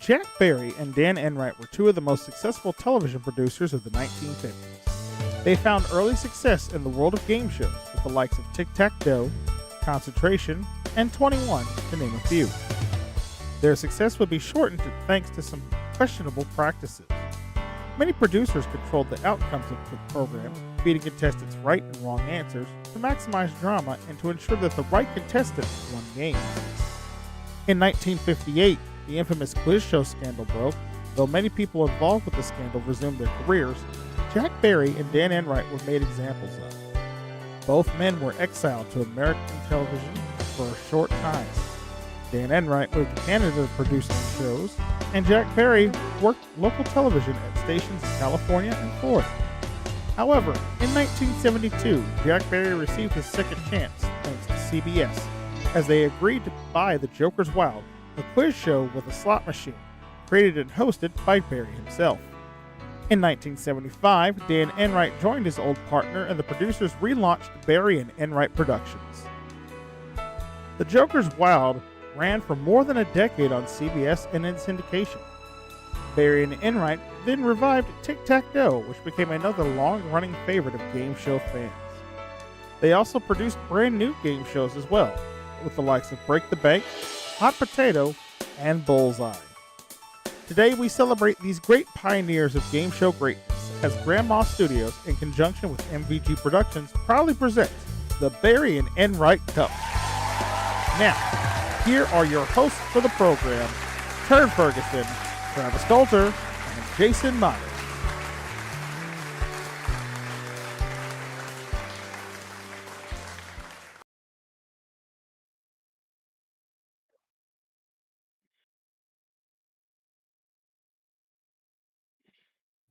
Jack Barry and Dan Enright were two of the most successful television producers of the 1950s. They found early success in the world of game shows with the likes of Tic-Tac-Doe, Concentration, and 21, to name a few. Their success would be shortened thanks to some questionable practices. Many producers controlled the outcomes of the program, feeding contestants right and wrong answers to maximize drama and to ensure that the right contestant won games. In 1958, the infamous quiz show scandal broke. Though many people involved with the scandal resumed their careers, Jack Barry and Dan Enright were made examples of. Both men were exiled to American television for a short time. Dan Enright moved to Canada to produce some shows, and Jack Barry worked local television at stations in California and Florida. However, in 1972, Jack Barry received his second chance thanks to CBS, as they agreed to buy The Joker's Wild, a quiz show with a slot machine, created and hosted by Barry himself. In 1975, Dan Enright joined his old partner and the producers relaunched Barry and Enright Productions. The Joker's Wild ran for more than a decade on CBS and in syndication. Barry and Enright then revived Tic-Tac-Doe, which became another long-running favorite of game show fans. They also produced brand new game shows as well, with the likes of Break the Bank, Hot Potato, and Bullseye. Today we celebrate these great pioneers of game show greatness as Grandma Studios, in conjunction with MVG Productions, proudly presents the Barry and Enright Cup. Now, here are your hosts for the program, Turd Ferguson, Travis Coulter, and Jason Myers.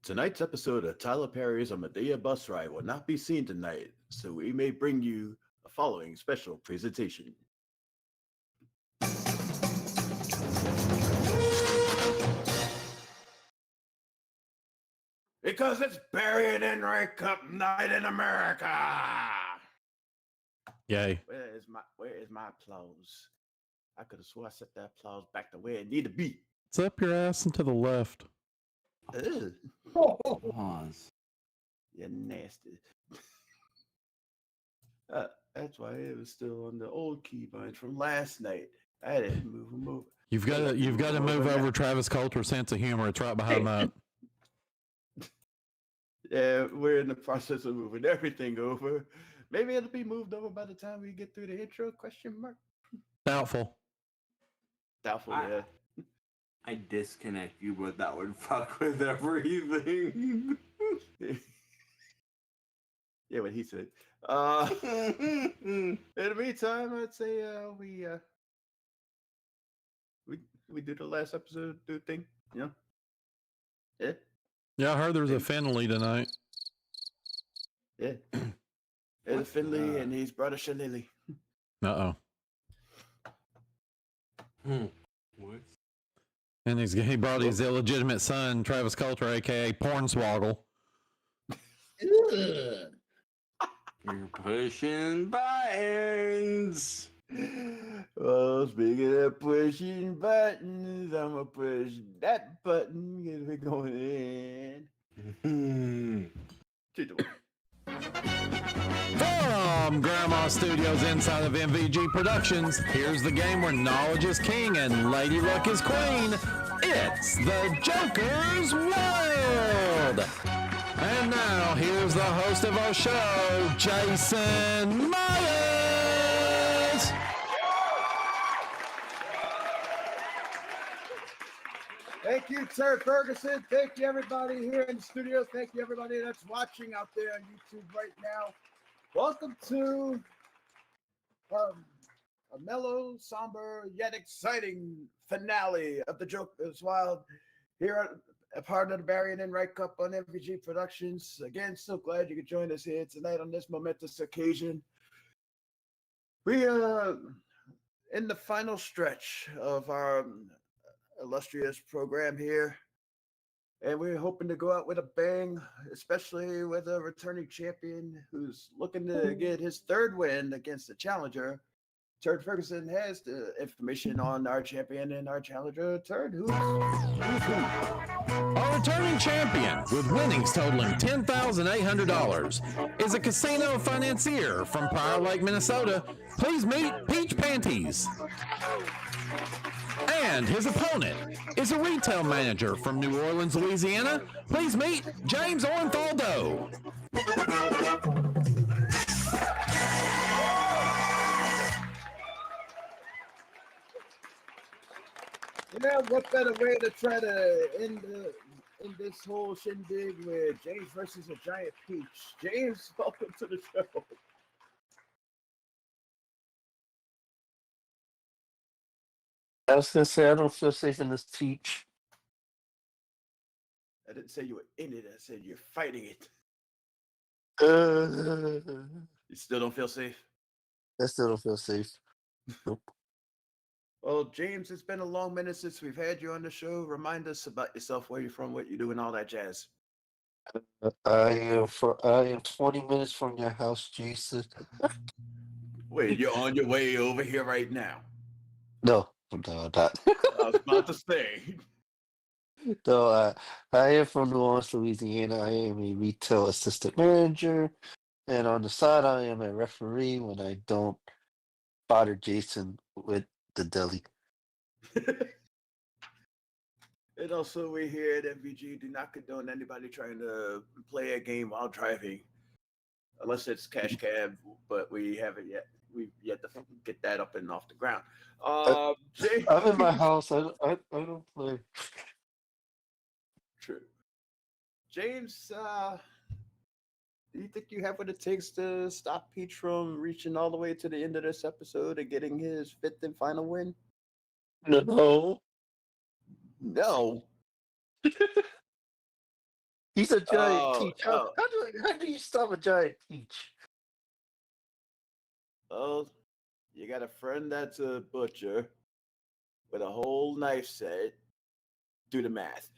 Tonight's episode of Tyler Perry's A Medea Bus Ride will not be seen tonight, so we may bring you the following special presentation. Because it's Barry and Enright Cup night in America. Yay. Where is my applause? I could have swore I set that applause back to where it needed to be. It's up your ass and to the left. Ugh. Pause. You're nasty. That's why it was still on the old keybind from last night. I didn't move. You've got to move over Travis Coulter's sense of humor. It's right behind that. Yeah, we're in the process of moving everything over. Maybe it'll be moved over by the time we get through the intro, question mark? Doubtful. Yeah. I disconnect you, but that would fuck with everything. Yeah, what he said. In the meantime, I'd say we do the last episode thing, you know? Yeah. Yeah, I heard there's a Finley tonight. Yeah. There's a Finley and he's brought a shillelagh. Uh-oh. What? And he brought his illegitimate son, Travis Coulter, a.k.a. Pornswoggle. You're pushing buttons. Well, speaking of pushing buttons, I'm going to push that button because we're going in. From Grandma Studios inside of MVG Productions, here's the game where knowledge is king and Lady Luck is queen. It's the Joker's World. And now, here's the host of our show, Jason Myers. Thank you, Sir Ferguson. Thank you, everybody here in the studio. Thank you, everybody that's watching out there on YouTube right now. Welcome to a mellow, somber, yet exciting finale of the Joker's Wild here a part of the Barry and Enright Cup on MVG Productions. Again, so glad you could join us here tonight on this momentous occasion. We are in the final stretch of our illustrious program here, and we're hoping to go out with a bang, especially with a returning champion who's looking to get his third win against the challenger, Turd Ferguson has the information on our champion and our challenger. Turd, who's who? Our returning champion, with winnings totaling $10,800, is a casino financier from Prior Lake, Minnesota. Please meet Peach Panties. And his opponent is a retail manager from New Orleans, Louisiana. Please meet James Orenthaldo. Yeah, what better way to try to end this whole shindig with James versus a giant peach? James, welcome to the show. I was gonna say I don't feel safe in this peach. I didn't say you were in it. I said you're fighting it. You still don't feel safe? I still don't feel safe. Nope. Well, James, it's been a long minute since we've had you on the show. Remind us about yourself, where you're from, what you do, and all that jazz. I am 20 minutes from your house, Jason. Wait, you're on your way over here right now? No, not. I was about to say. No, I am from New Orleans, Louisiana. I am a retail assistant manager, and on the side, I am a referee when I don't bother Jason with the deli. And also, we here at MVG do not condone anybody trying to play a game while driving, unless it's cash cab. But we haven't yet. We've yet to get that up and off the ground. James, I'm in my house. I don't play. True. James, do you think you have what it takes to stop Peach from reaching all the way to the end of this episode and getting his 5th and final win? No. No. He's a giant peach. oh. How do you stop a giant peach? Well, you got a friend that's a butcher with a whole knife set. Do the math.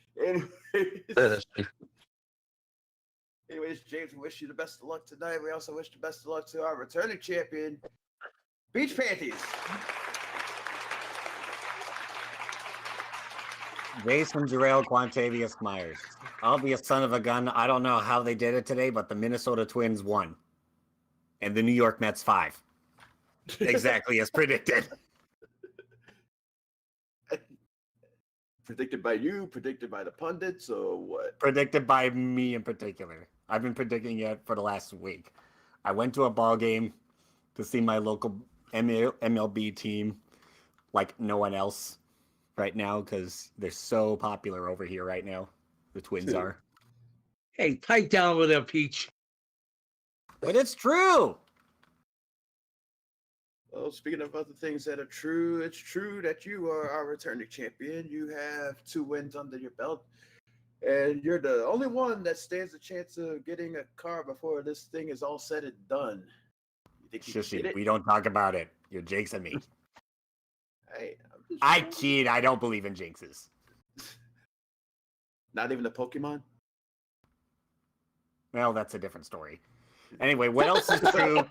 Anyways, James, we wish you the best of luck tonight. We also wish the best of luck to our returning champion, Peach Panties. Jason Jarrell Quantavius Myers. I'll be a son of a gun. I don't know how they did it today, but the Minnesota Twins won. And the New York Mets 5. Exactly as predicted. Predicted by you, predicted by the pundits, or what? Predicted by me in particular. I've been predicting it for the last week. I went to a ball game to see my local MLB team like no one else right now because they're so popular over here right now. The Twins are. Hey, pipe down with there, Peach. But it's true. Well, speaking of other things that are true, it's true that you are our returning champion. You have 2 wins under your belt, and you're the only one that stands a chance of getting a car before this thing is all said and done. You think you can get it? We don't talk about it. You're jinxing me. Hey, I kid. I don't believe in jinxes. Not even a Pokemon? Well, that's a different story. Anyway, what else is true?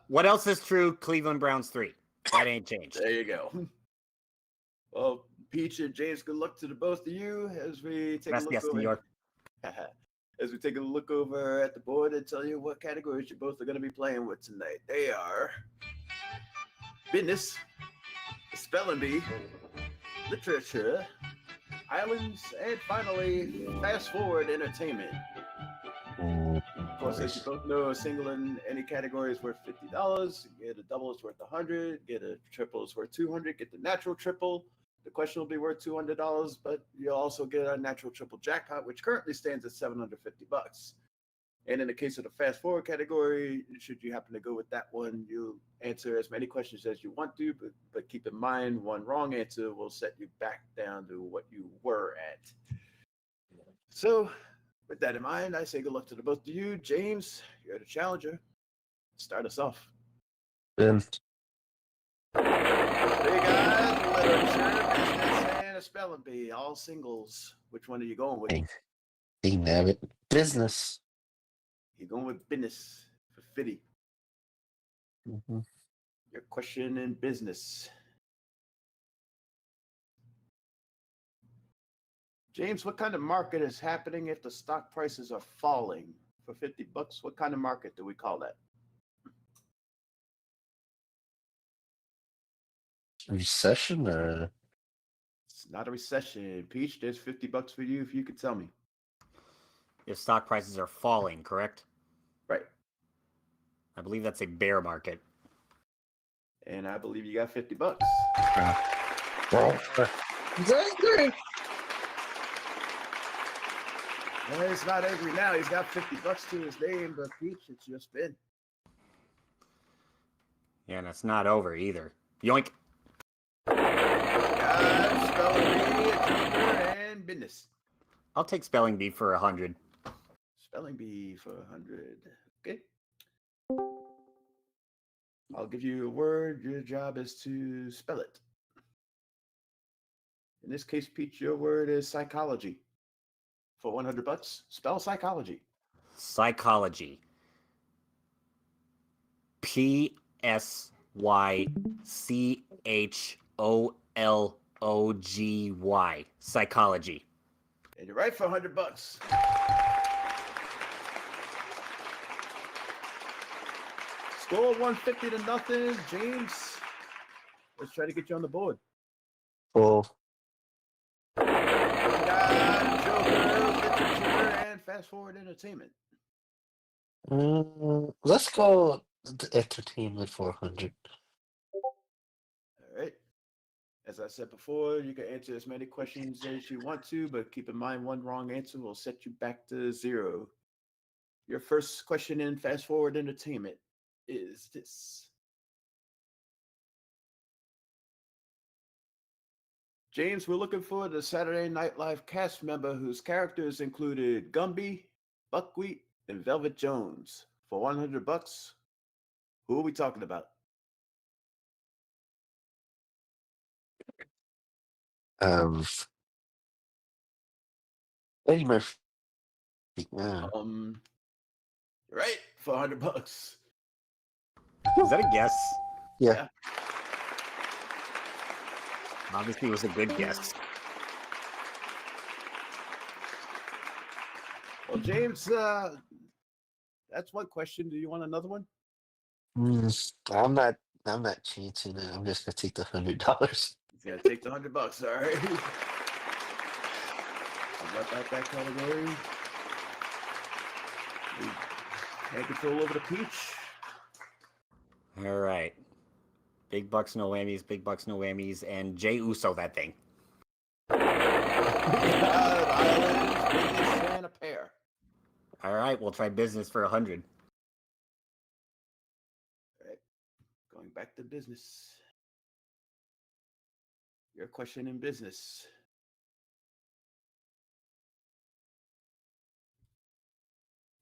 What else is true? Cleveland Browns 3. That ain't changed. There you go. Well, Peach and James, good luck to the both of you as we take a look over. New York. As we take a look over at the board and tell you what categories you both are going to be playing with tonight. They are business, spelling bee, literature, islands, and finally, fast forward entertainment. Of course, as you both know, a single in any category is worth $50. Get a double is worth $100. Get a triple is worth $200. Get the natural triple. The question will be worth $200, but you'll also get a natural triple jackpot, which currently stands at $750. And in the case of the fast forward category, should you happen to go with that one, you'll answer as many questions as you want to, but keep in mind, one wrong answer will set you back down to what you were at. So, with that in mind, I say good luck to the both of you. James, you're the challenger. Start us off. And Hey guys, literature, business, and a spelling bee. All singles. Which one are you going with? Dang it. Business. You're going with business for 50. Mm-hmm. Your question in business. James, what kind of market is happening if the stock prices are falling? For $50, what kind of market do we call that? Recession or It's not a recession. Peach, there's $50 for you if you could tell me. If stock prices are falling, correct? Right. I believe that's a bear market. And I believe you got $50. Well, he's not angry now. He's got $50 to his name, but Peach, it's your spin. Yeah, and it's not over either. Yoink. Spelling bee, a joker, and business. I'll take spelling bee for 100. Spelling bee for 100. Okay. I'll give you a word. Your job is to spell it. In this case, Peach, your word is psychology. For $100, spell psychology. Psychology. PSYCHOLOGY. Psychology. And you're right for $100. Score 150 to nothing. James, let's try to get you on the board. full? Joker, literature, and fast forward entertainment. Let's go entertainment for 100. All right. As I said before, you can answer as many questions as you want to, but keep in mind one wrong answer will set you back to 0. Your first question in fast forward entertainment is this. James, we're looking for the Saturday Night Live cast member whose characters included Gumby, Buckwheat, and Velvet Jones. For $100, who are we talking about? Eddie Murphy. Right, for $100. Is that a guess? Yeah. Obviously, it was a good guess. Well, James, that's one question. Do you want another one? I'm not changing it. I'm just gonna take the $100. He's gonna take the $100. All right. What about that category? Hand control over the Peach. All right. Big bucks, no whammies, big bucks, no whammies, and Jay Uso that thing. Islands, business, and a pair. All right, we'll try business for 100. All right. Going back to business. Your question in business.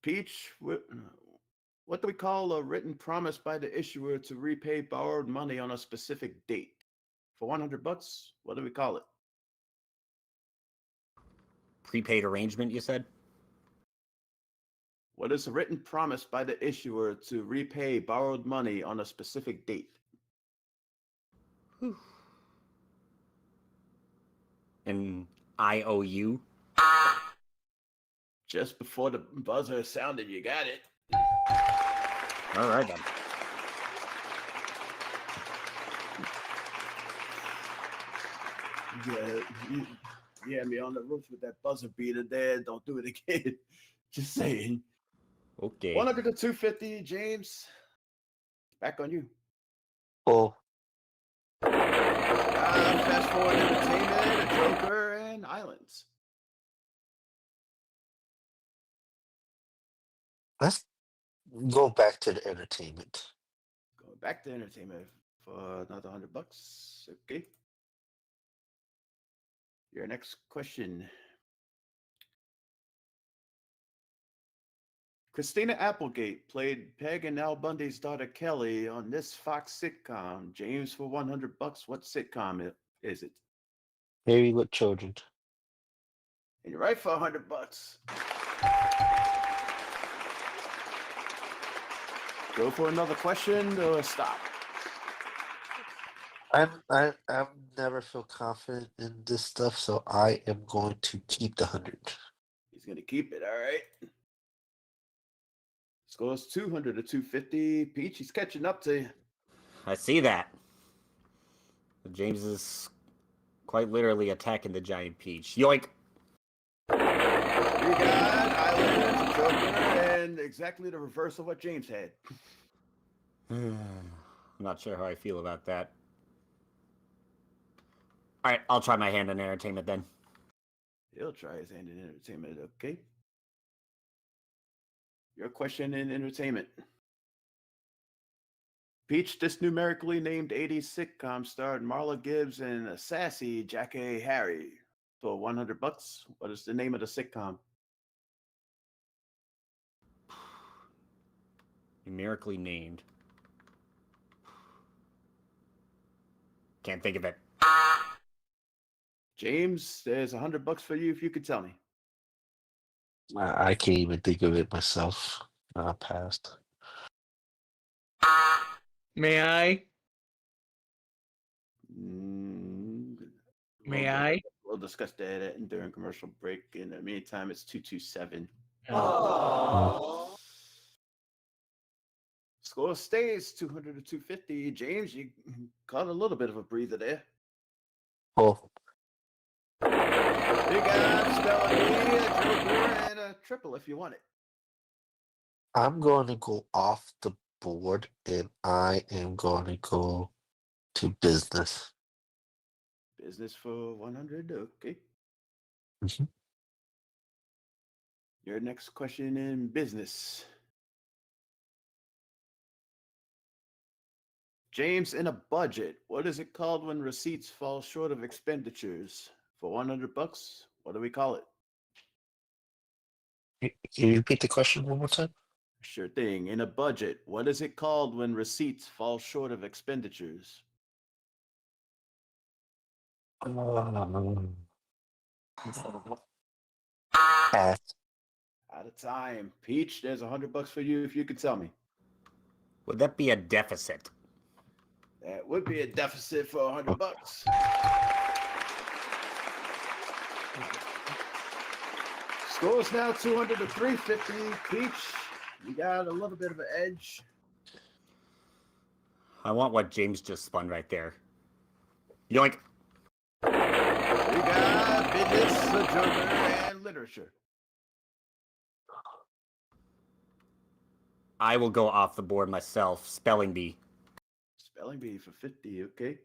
Peach, what do we call a written promise by the issuer to repay borrowed money on a specific date? For $100, what do we call it? Prepaid arrangement, you said? What is a written promise by the issuer to repay borrowed money on a specific date? An IOU? Just before the buzzer sounded, you got it. All right, then. Yeah, you had me on the ropes with that buzzer beater there. Don't do it again. Just saying. Okay. 100 to 250, James. Back on you. Full. Fast forward entertainment, a Joker, and Islands. Let's go back to the entertainment. Going back to entertainment for another $100. Okay. Your next question. Christina Applegate played Peg and Al Bundy's daughter Kelly on this Fox sitcom. James, for $100, what sitcom is it? Married with Children. And you're right for $100. Go for another question or stop. I'm never feel confident in this stuff, so I am going to keep the 100. He's going to keep it. All right. Scores 200 to 250. Peach, he's catching up to you. I see that. James is quite literally attacking the giant peach. Yoink! You got Islanders, Joker, and exactly the reverse of what James had. I'm not sure how I feel about that. Alright, I'll try my hand in entertainment then. He'll try his hand in entertainment, okay? Your question in entertainment. Peach, this numerically named 80s sitcom starred Marla Gibbs and a sassy Jackie Harry. For $100, what is the name of the sitcom? Numerically named. Can't think of it. James, there's $100 for you if you could tell me. I can't even think of it myself. I passed. May I? We'll, May I? We'll discuss that during commercial break. In the meantime, it's 227. Score stays 200 to 250. James, you caught a little bit of a breather there. Oh, You got spelling bee, a joker, and a triple if you want it. I'm going to go off the board, and I am going to go to business. Business for 100, okay. Mhm. Your next question in business. James, in a budget, what is it called when receipts fall short of expenditures? For $100, what do we call it? Can you repeat the question one more time? Sure thing. In a budget, what is it called when receipts fall short of expenditures? Pass. Out of time. Peach, there's $100 for you if you could tell me. Would that be a deficit? That would be a deficit for $100. Score's now 200 to 350. Peach, you got a little bit of an edge. I want what James just spun right there. Yoink! You got business, the joker, and literature. I will go off the board myself. Spelling bee. Spelling bee for 50, okay.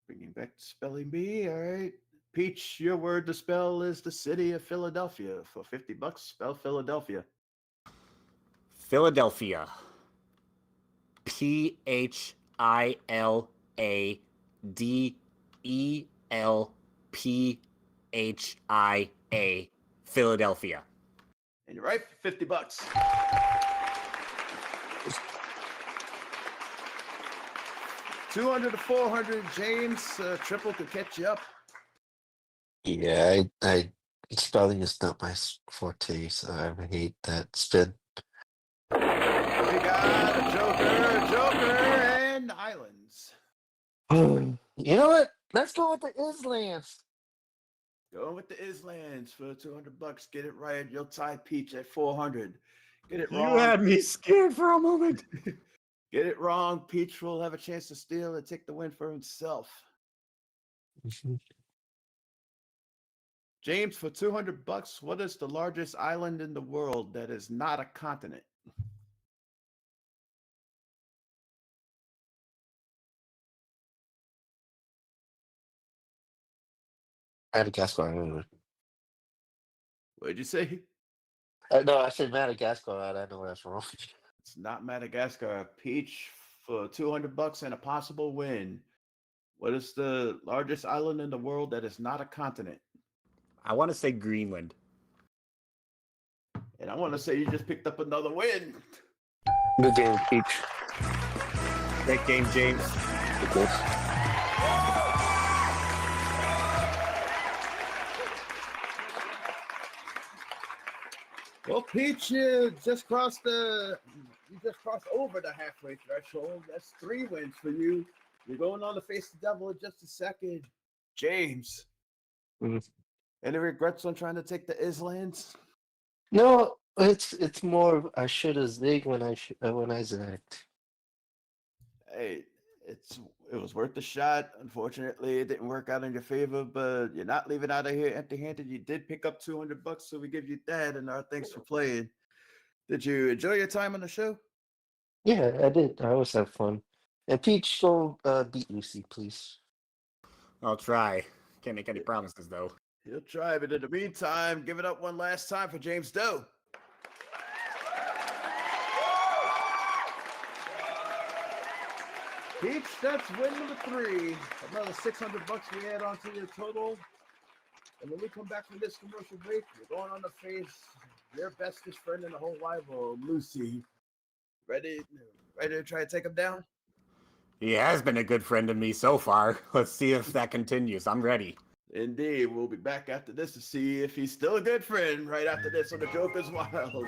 Bringing back the spelling bee, all right. Peach, your word to spell is the city of Philadelphia. For $50, spell Philadelphia. Philadelphia. Philadelphia. Philadelphia. And you're right, for $50. $200 to $400, James. Triple could catch you up. Yeah, I spelling is not my forte, so I hate that spin. We got a joker, and islands. You know what? Let's go with the Islands. Going with the Islands for $200. Get it right. You'll tie Peach at 400. Get it wrong. You had me scared for a moment. Get it wrong. Peach will have a chance to steal and take the win for himself. James, for $200, what is the largest island in the world that is not a continent? Madagascar. Anyway. What did you say? No, I said Madagascar. I know that's wrong. It's not Madagascar. Peach, for $200 and a possible win. What is the largest island in the world that is not a continent? I want to say Greenland. And I want to say you just picked up another win. Good game, Peach. Great game, James. Good. Well, Peach just crossed the You just crossed over the halfway threshold. That's 3 wins for you. You're going on to face the devil in just a second. James, Mhm. any regrets on trying to take the Islands? No, it's more of I should have zigged when I zagged. Hey, it was worth the shot. Unfortunately, it didn't work out in your favor, but you're not leaving out of here empty-handed. You did pick up $200, so we give you that, and our thanks for playing. Did you enjoy your time on the show? Yeah, I did. I always have fun. And Peach, don't beat Lucy, please. I'll try. Can't make any promises though. He'll try, but in the meantime, give it up one last time for James Doe. Peach, that's win number 3. Another $600 we add on to your total. And when we come back from this commercial break, we're going on to face your bestest friend in the whole wide world, Lucy. Ready to try to take him down? He has been a good friend to me so far. Let's see if that continues. I'm ready. Indeed, we'll be back after this to see if he's still a good friend right after this on the Joker's Wild.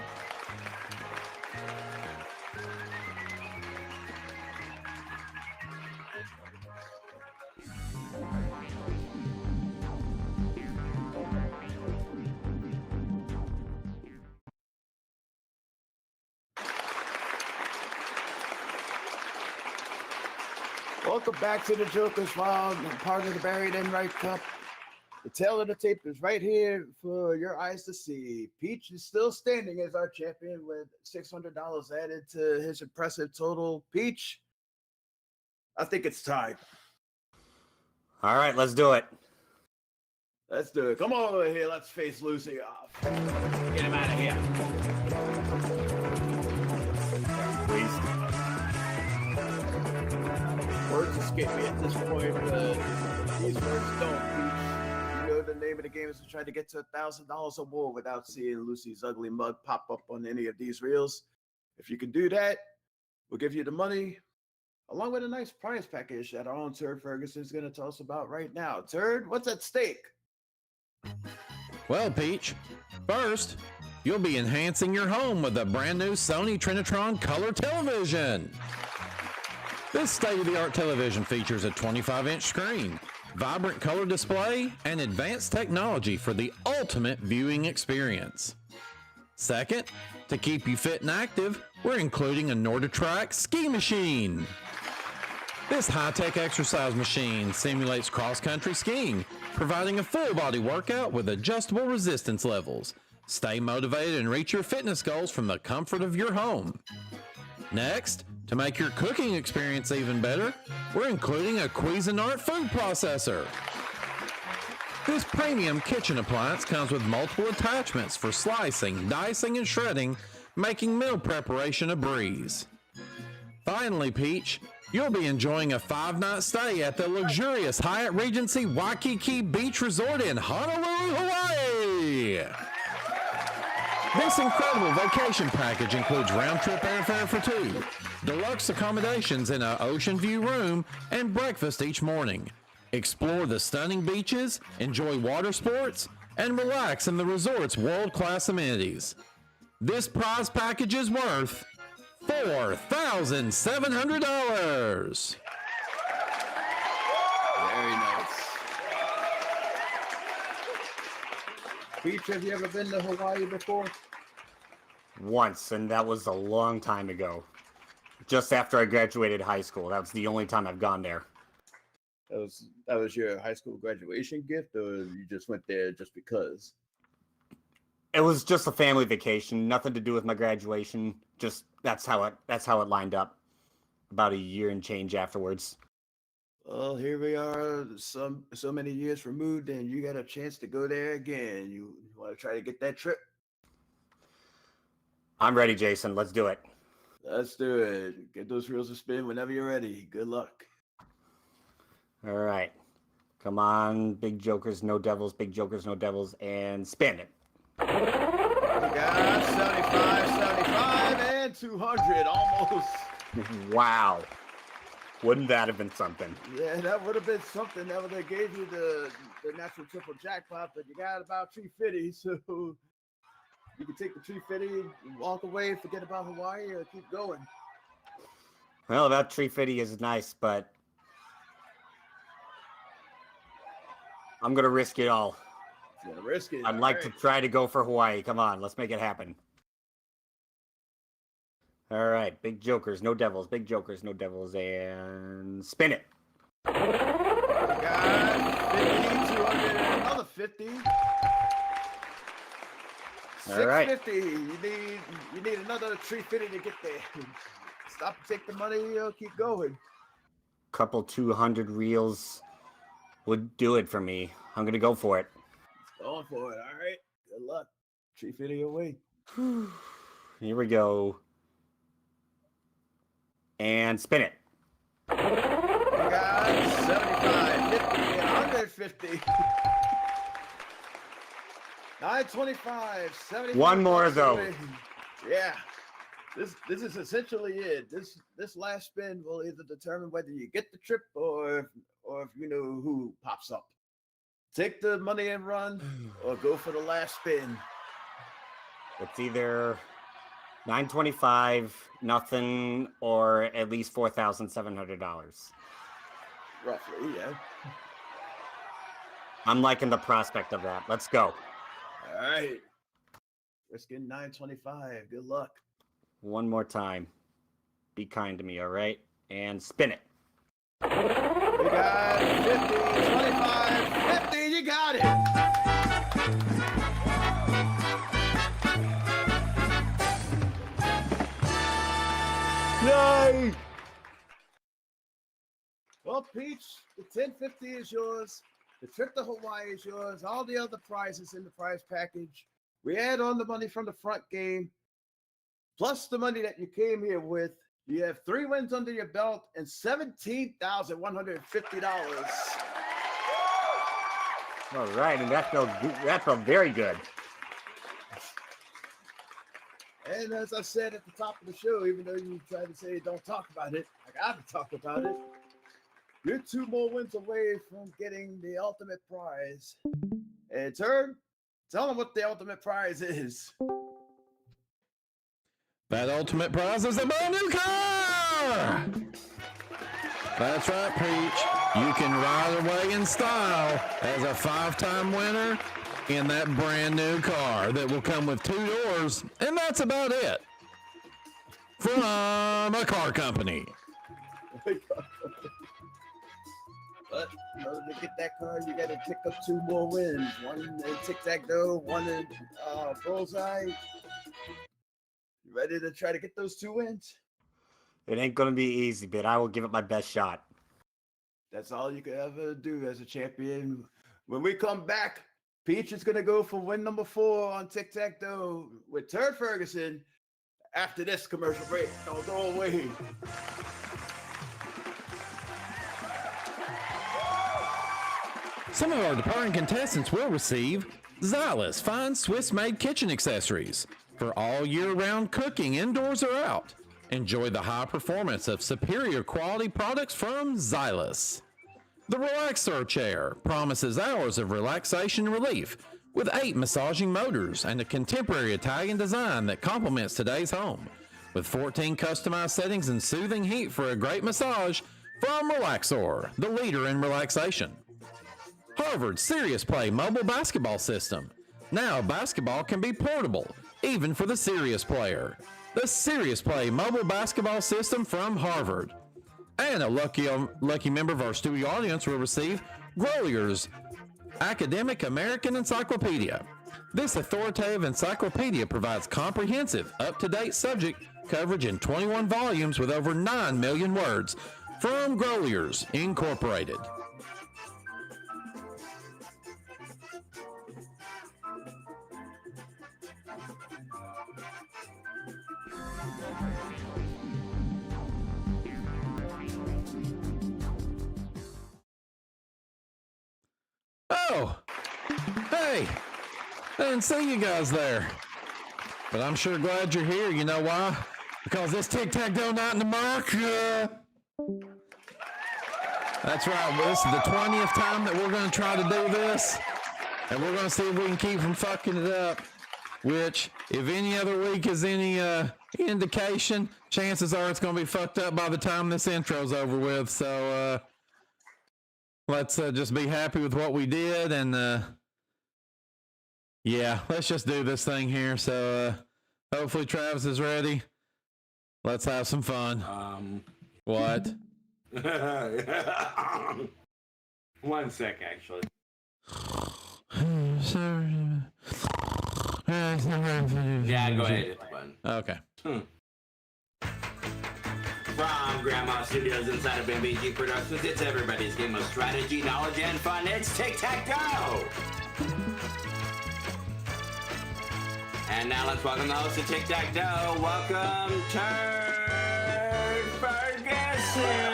Welcome back to the Joker's Wild, part of the Barry Enright Cup. The tail of the tape is right here for your eyes to see. Peach is still standing as our champion with $600 added to his impressive total. Peach, I think it's time. All right, let's do it. Let's do it. Come on over here. Let's face Lucy off. Get him out of here. Please. Words escape me at this point, but these words don't. Peach, you know the name of the game is to try to get to $1,000 or more without seeing Lucy's ugly mug pop up on any of these reels. If you can do that, we'll give you the money, along with a nice prize package that our own Turd Ferguson is going to tell us about right now. Turd, what's at stake? Well, Peach, first, you'll be enhancing your home with a brand new Sony Trinitron color television. This state-of-the-art television features a 25-inch screen, vibrant color display, and advanced technology for the ultimate viewing experience. Second, to keep you fit and active, we're including a NordicTrack ski machine. This high-tech exercise machine simulates cross-country skiing, providing a full-body workout with adjustable resistance levels. Stay motivated and reach your fitness goals from the comfort of your home. Next, to make your cooking experience even better, we're including a Cuisinart food processor. This premium kitchen appliance comes with multiple attachments for slicing, dicing, and shredding, making meal preparation a breeze. Finally, Peach, you'll be enjoying a 5-night stay at the luxurious Hyatt Regency Waikiki Beach Resort in Honolulu, Hawaii. This incredible vacation package includes round-trip airfare for 2, deluxe accommodations in an ocean view room, and breakfast each morning. Explore the stunning beaches, enjoy water sports, and relax in the resort's world-class amenities. This prize package is worth $4,700. Very nice. Peach, have you ever been to Hawaii before? Once, and that was a long time ago. Just after I graduated high school. That was the only time I've gone there. That was your high school graduation gift, or you just went there just because? It was just a family vacation, nothing to do with my graduation. Just that's how it lined up. About a year and change afterwards. Well, here we are, so many years removed, and you got a chance to go there again. You want to try to get that trip? I'm ready, Jason. Let's do it. Let's do it. Get those reels to spin whenever you're ready. Good luck. All right. Come on, big jokers, no devils, big jokers, no devils, and spin it. We got 75, 75, and 200, almost. Wow. Wouldn't that have been something? Yeah, that would have been something. That would have gave you the natural triple jackpot, but you got about 250, so You can take the 350 and walk away, forget about Hawaii, or keep going. Well, that 350 is nice, but I'm going to risk it all. You're gonna risk it. I'd like to try to go for Hawaii. Come on, let's make it happen. All right, big jokers, no devils. Big jokers, no devils, and spin it. Got 50, 200, another 50. All right. 650. You need another 350 to get there. Stop and take the money. Keep going. Couple 200 reels would do it for me. I'm gonna go for it. Going for it. All right. Good luck. 350 away. Here we go. And spin it. We got 75, 50, and 150. 925, 75. One more though. Yeah. This is essentially it. This last spin will either determine whether you get the trip or if you know who pops up. Take the money and run, or go for the last spin. It's either 925, nothing, or at least $4,700. Roughly, yeah. I'm liking the prospect of that. Let's go. All right. Risking 925. Good luck. One more time. Be kind to me, all right? And spin it. We got 50, 25, 50. You got it. Yay! Well, Peach, the 1050 is yours. The trip to Hawaii is yours. All the other prizes in the prize package. We add on the money from the front game, plus the money that you came here with. You have 3 wins under your belt and $17,150. All right, and that felt very good. And as I said at the top of the show, even though you tried to say don't talk about it, I got to talk about it. You're 2 more wins away from getting the ultimate prize. And Turd, tell them what the ultimate prize is. That ultimate prize is a brand new car! That's right, Preach. You can ride away in style as a 5-time winner in that brand new car that will come with 2 doors, and that's about it. From a car company. But in order to get that car, you got to pick up 2 more wins. One in tic-tac-toe, one in bullseye. You ready to try to get those 2 wins? It ain't going to be easy, but I will give it my best shot. That's all you could ever do as a champion. When we come back, Peach is going to go for win number 4 on tic-tac-toe with Turd Ferguson after this commercial break. Don't go away. Some of our departing contestants will receive Xylus Fine Swiss-made kitchen accessories for all year-round cooking, indoors or out. Enjoy the high performance of superior quality products from Xylus. The Relaxer chair promises hours of relaxation and relief with 8 massaging motors and a contemporary Italian design that complements today's home. With 14 customized settings and soothing heat for a great massage from Relaxor, the leader in relaxation. Harvard Serious Play mobile basketball system. Now basketball can be portable, even for the serious player. The Serious Play mobile basketball system from Harvard. And a lucky member of our studio audience will receive Grolier's Academic American Encyclopedia. This authoritative encyclopedia provides comprehensive, up-to-date subject coverage in 21 volumes with over 9 million words from Grolier's Incorporated. Oh, hey, I didn't see you guys there, but I'm sure glad you're here. You know why? Because this tic-tac-toe night in America. That's right. This is the 20th time that we're going to try to do this, and we're going to see if we can keep from fucking it up. which, if any other week is any indication, chances are it's going to be fucked up by the time this intro's over with. So let's just be happy with what we did, and yeah, let's just do this thing here. So hopefully Travis is ready. Let's have some fun. What? 1 sec, actually. Yeah, go ahead. Hit the button. Okay. From Grandma Studios inside of MVG Productions, it's everybody's game of strategy, knowledge, and fun. It's Tic-Tac-Toe! And now let's welcome the host of Tic-Tac-Toe. Welcome, Turd Ferguson!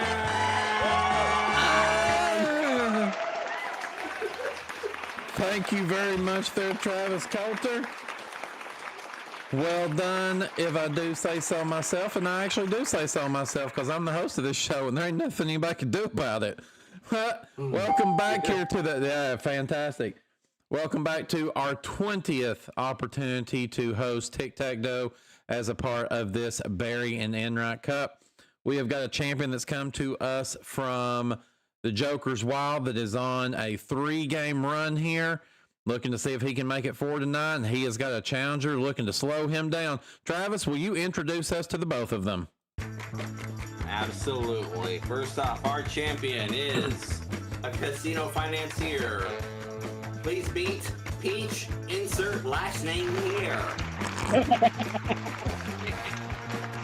Thank you very much there, Travis Coulter. Well done, if I do say so myself, and I actually do say so myself because I'm the host of this show, and there ain't nothing anybody can do about it. Welcome back here to fantastic. Welcome back to our 20th opportunity to host Tic-Tac-Toe as a part of this Barry and Enright Cup. We have got a champion that's come to us from the Joker's Wild that is on a 3-game run here, looking to see if he can make it 4 tonight, and he has got a challenger looking to slow him down. Travis, will you introduce us to the both of them? Absolutely. First off, our champion is a casino financier. Please meet Peach, insert last name here.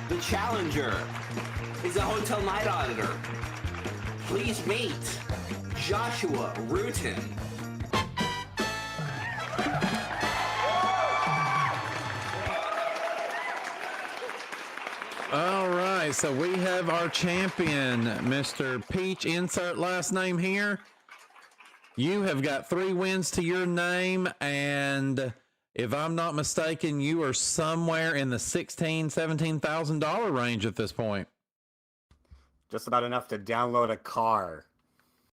The challenger is a hotel night auditor. Please meet Joshua Rutan. All right, so we have our champion, Mr. Peach, insert last name here. You have got 3 wins to your name, and if I'm not mistaken, you are somewhere in the $17,000 range at this point. Just about enough to download a car.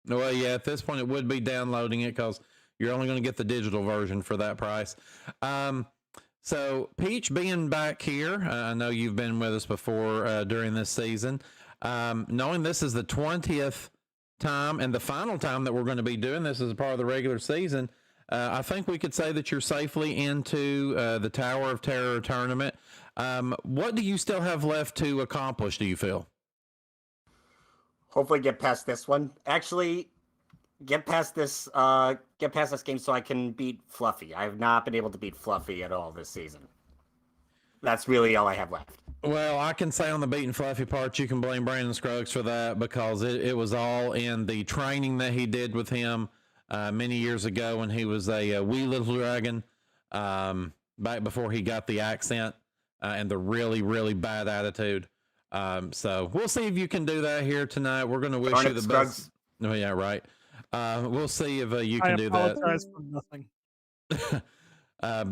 Well, yeah, at this point it would be downloading it because you're only going to get the digital version for that price. So Peach being back here, I know you've been with us before during this season. Knowing this is the 20th time and the final time that we're going to be doing this as a part of the regular season, I think we could say that you're safely into the Tower of Terror tournament. What do you still have left to accomplish, do you feel? Hopefully get past this one. Actually, get past this game so I can beat Fluffy. I have not been able to beat Fluffy at all this season. That's really all I have left. Well, I can say on the beating Fluffy part, you can blame Brandon Scruggs for that because it was all in the training that he did with him many years ago when he was a wee little dragon, back before he got the accent and the really, really bad attitude. So we'll see if you can do that here tonight. We're going to wish you the best. Oh, yeah, right. We'll see if you can do that. I apologize for nothing.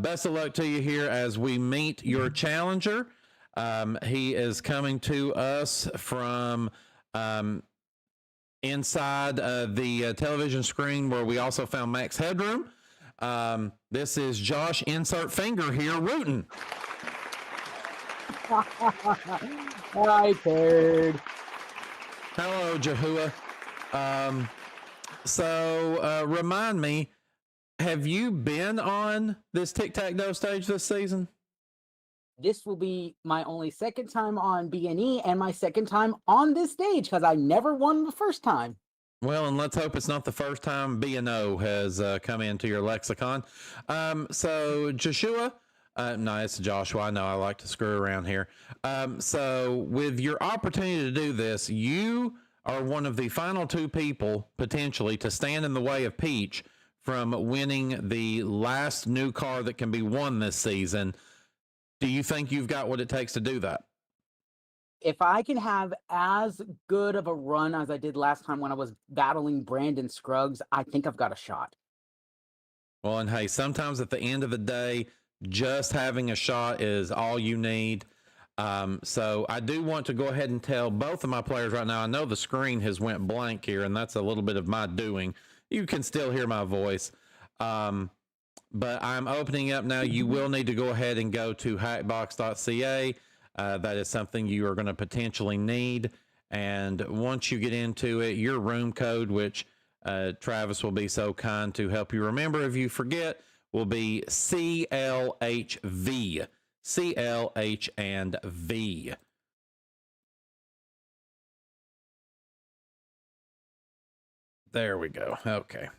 Best of luck to you here as we meet your challenger. He is coming to us from inside the television screen where we also found Max Headroom. This is Josh Insert Finger here rooting. Hi, Turd. Hello, Jahua. So remind me, have you been on this Tic-Tac-Toe stage this season? This will be my only second time on B&E and my second time on this stage because I never won the first time. Well, and let's hope it's not the first time B&O has come into your lexicon. So Joshua, no, it's Joshua. I know I like to screw around here. So with your opportunity to do this, you are one of the final 2 people potentially to stand in the way of Peach from winning the last new car that can be won this season. Do you think you've got what it takes to do that? If I can have as good of a run as I did last time when I was battling Brandon Scruggs, I think I've got a shot. Well, and hey, sometimes at the end of the day, just having a shot is all you need. So I do want to go ahead and tell both of my players right now, I know the screen has went blank here, and that's a little bit of my doing. You can still hear my voice. but I'm opening up now. You will need to go ahead and go to hackbox.ca. That is something you are going to potentially need. And once you get into it, your room code, which Travis will be so kind to help you remember if you forget, will be CLHV. CLH and V. There we go. Okay.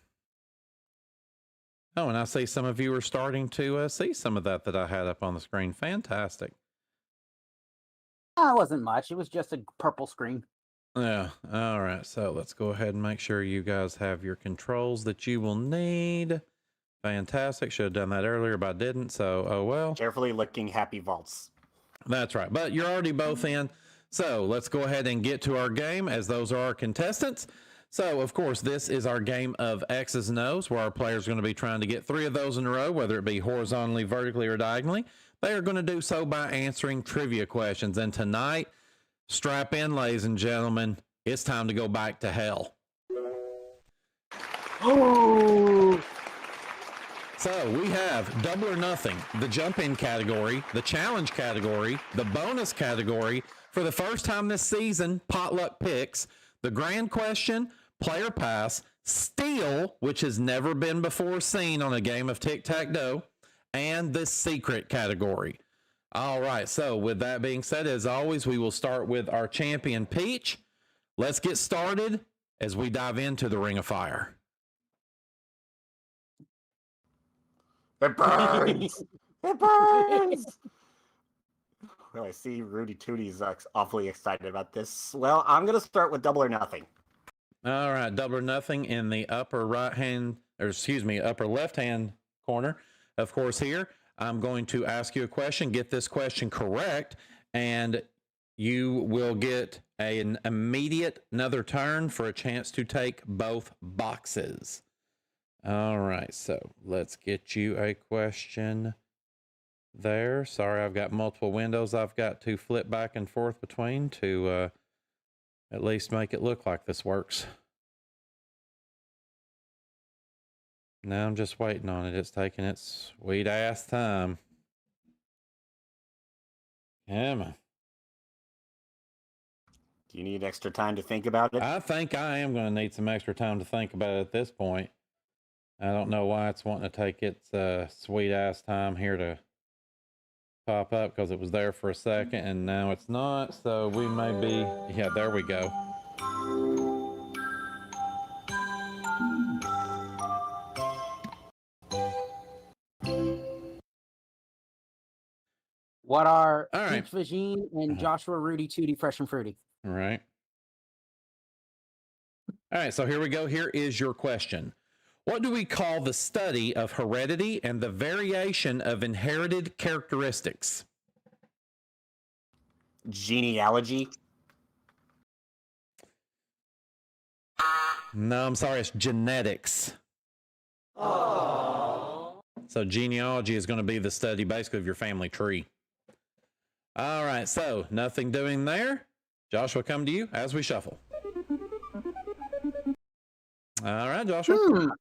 Oh, and I see some of you are starting to see some of that I had up on the screen. Fantastic. It wasn't much. It was just a purple screen. Yeah. All right. So let's go ahead and make sure you guys have your controls that you will need. Fantastic. Should have done that earlier, but I didn't. So, oh well. Carefully looking happy vaults. That's right. But you're already both in. So let's go ahead and get to our game, as those are our contestants. So, of course, this is our game of X's and O's, where our players are going to be trying to get 3 of those in a row, whether it be horizontally, vertically, or diagonally. They are going to do so by answering trivia questions. And tonight, strap in, ladies and gentlemen. It's time to go back to hell. Oh! So we have double or nothing, the jump-in category, the challenge category, the bonus category. For the first time this season, potluck picks, the grand question, player pass, steal, which has never been before seen on a game of tic-tac-toe, and the secret category. All right, so with that being said, as always, we will start with our champion, Peach. Let's get started as we dive into the Ring of Fire. It burns! It burns! Well, I see Rudy Tootie's awfully excited about this. Well, I'm going to start with double or nothing. All right, double or nothing in the upper upper left-hand corner. Of course, here, I'm going to ask you a question, get this question correct, and you will get an immediate another turn for a chance to take both boxes. All right, so let's get you a question there. Sorry, I've got multiple windows I've got to flip back and forth between to at least make it look like this works. Now I'm just waiting on it. It's taking its sweet ass time. Come on. Do you need extra time to think about it? I think I am going to need some extra time to think about it at this point. I don't know why it's wanting to take its sweet ass time here to pop up, because it was there for a second and now it's not. So we may be, yeah, there we go. What are All right. Peach Vagine and Joshua Rudy Tootie Fresh and Fruity? All right. All right, so here we go. Here is your question. What do we call the study of heredity and the variation of inherited characteristics? Genealogy. No, I'm sorry. It's genetics. Aww. So genealogy is going to be the study basically of your family tree. All right, so nothing doing there. Joshua, come to you as we shuffle. All right, Joshua.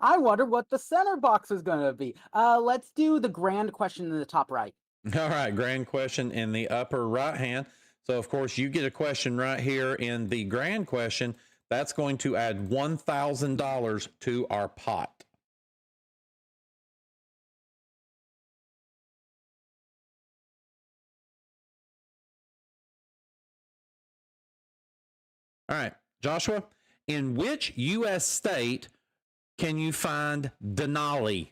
I wonder what the center box is going to be. Let's do the grand question in the top right. All right, grand question in the upper right hand. So, of course, you get a question right here in the grand question. That's going to add $1,000 to our pot. All right, Joshua, in which U.S. state can you find Denali?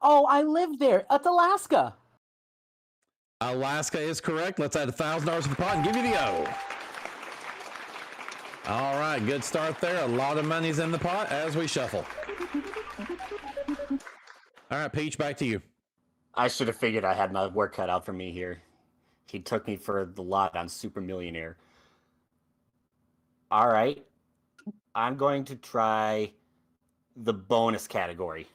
Oh, I live there. It's Alaska. Alaska is correct. Let's add $1,000 to the pot and give you the O. All right, good start there. A lot of money's in the pot as we shuffle. All right, Peach, back to you. I should have figured I had my work cut out for me here. He took me for the lot on Super Millionaire. All right. I'm going to try the bonus category.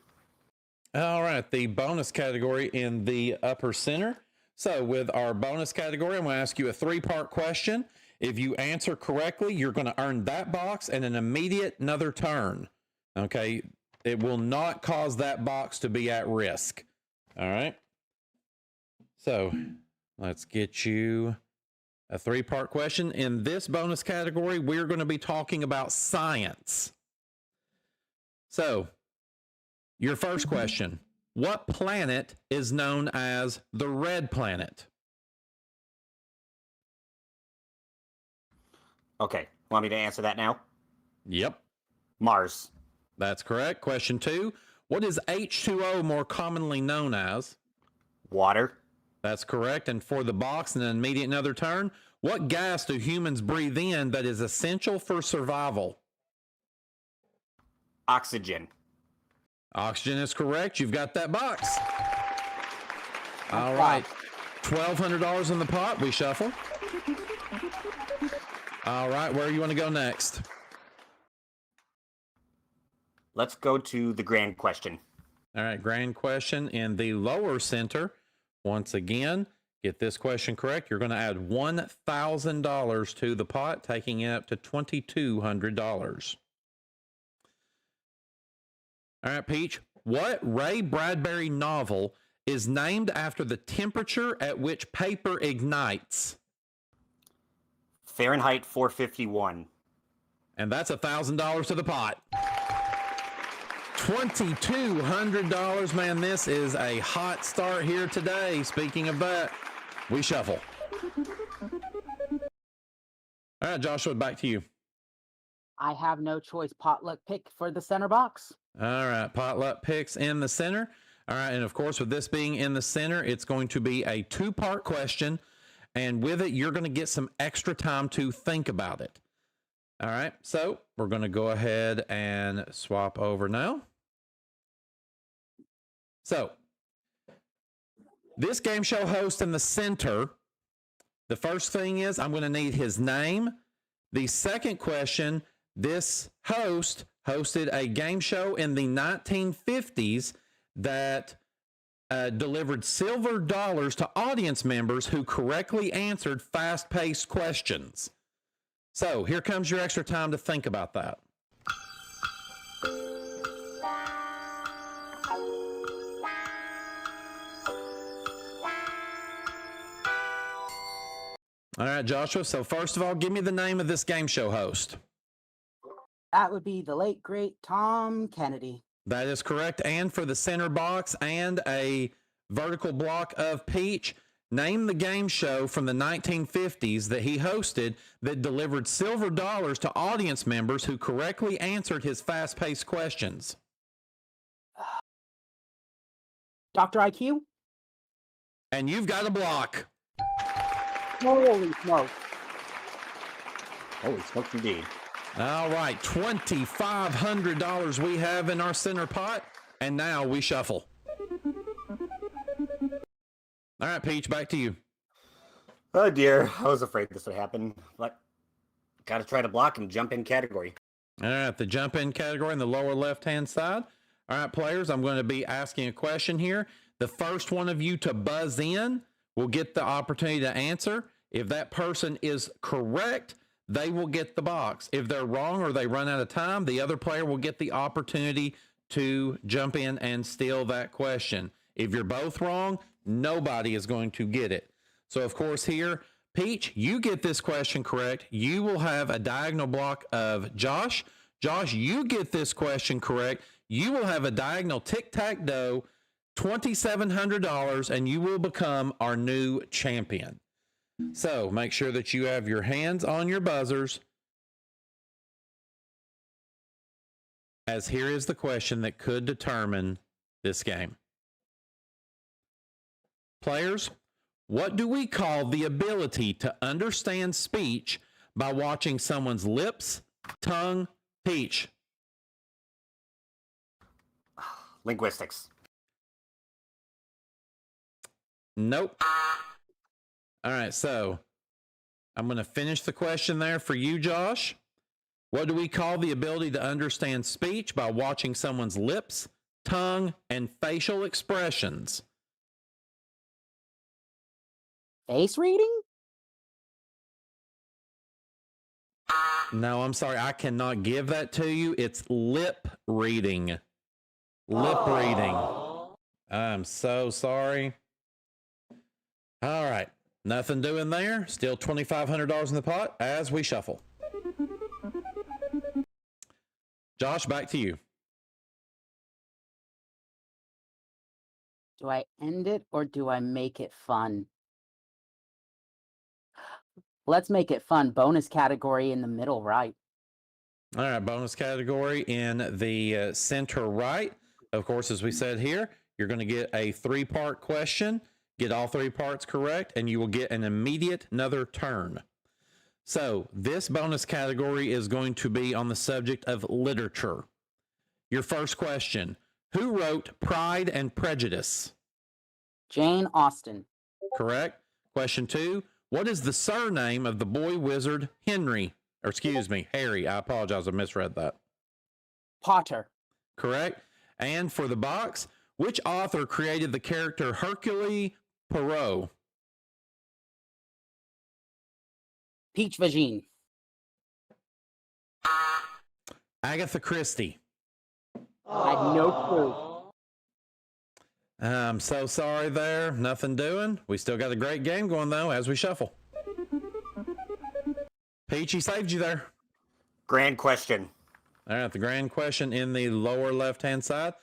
All right, the bonus category in the upper center. So with our bonus category, I'm going to ask you a 3-part question. If you answer correctly, you're going to earn that box and an immediate another turn. Okay, It will not cause that box to be at risk. All right. So let's get you a 3-part question. In this bonus category, we're going to be talking about science. So your first question, what planet is known as the red planet? Okay. Want me to answer that now? Yep. Mars. That's correct. Question 2, what is H2O more commonly known as? Water. That's correct. And for the box and an immediate another turn, what gas do humans breathe in that is essential for survival? Oxygen. Oxygen is correct. You've got that box. All right. $1,200 in the pot. We shuffle. All right. Where you want to go next? Let's go to the grand question. All right. Grand question in the lower center. Once again, get this question correct. You're going to add $1,000 to the pot, taking it up to $2,200. All right, Peach. What Ray Bradbury novel is named after the temperature at which paper ignites? Fahrenheit 451. And that's $1,000 to the pot. $2,200, man. This is a hot start here today. Speaking of that, we shuffle. All right, Joshua, back to you. I have no choice. Potluck pick for the center box. All right, potluck picks in the center. All right, and of course, with this being in the center, it's going to be a 2-part question. And with it, you're going to get some extra time to think about it. All right, so we're going to go ahead and swap over now. So, this game show host in the center, the first thing is I'm going to need his name. The second question, this host hosted a game show in the 1950s that delivered silver dollars to audience members who correctly answered fast-paced questions. So here comes your extra time to think about that. All right, Joshua. So first of all, give me the name of this game show host. That would be the late, great Tom Kennedy. That is correct. And for the center box and a vertical block of Peach, name the game show from the 1950s that he hosted that delivered silver dollars to audience members who correctly answered his fast-paced questions. Dr. IQ? And you've got a block. Holy smoke. Holy smokes indeed. All right, $2,500 we have in our center pot, and now we shuffle. All right, Peach, back to you. Oh dear, I was afraid this would happen. But gotta try to block and jump in category. All right, the jump in category in the lower left-hand side. All right, players, I'm going to be asking a question here. The first one of you to buzz in will get the opportunity to answer. If that person is correct, they will get the box. If they're wrong or they run out of time, the other player will get the opportunity to jump in and steal that question. If you're both wrong, nobody is going to get it. So, of course, here, Peach, you get this question correct. You will have a diagonal block of Josh. Josh, you get this question correct. You will have a diagonal tic-tac-toe, $2,700, and you will become our new champion. So make sure that you have your hands on your buzzers, as here is the question that could determine this game. Players, what do we call the ability to understand speech by watching someone's lips, tongue, Peach? Linguistics. Nope. All right, so I'm going to finish the question there for you, Josh. What do we call the ability to understand speech by watching someone's lips, tongue, and facial expressions? Face reading? No, I'm sorry. I cannot give that to you. It's lip reading. Lip reading. I'm so sorry. All right. Nothing doing there. Still $2,500 in the pot as we shuffle. Josh, back to you. Do I end it or do I make it fun? Let's make it fun. Bonus category in the middle right. All right, bonus category in the center right. Of course, as we said here, you're going to get a 3-part question, get all 3 parts correct, and you will get an immediate another turn. So this bonus category is going to be on the subject of literature. Your first question, who wrote Pride and Prejudice? Jane Austen. Correct. Question 2, what is the surname of the boy wizard Harry? I apologize, I misread that. Potter. Correct. And for the box, which author created the character Hercule Poirot? Peach Vagine. Agatha Christie. I had no clue. I'm so sorry there. Nothing doing. We still got a great game going, though, as we shuffle. Peachy saved you there. Grand question. All right, the grand question in the lower left-hand side.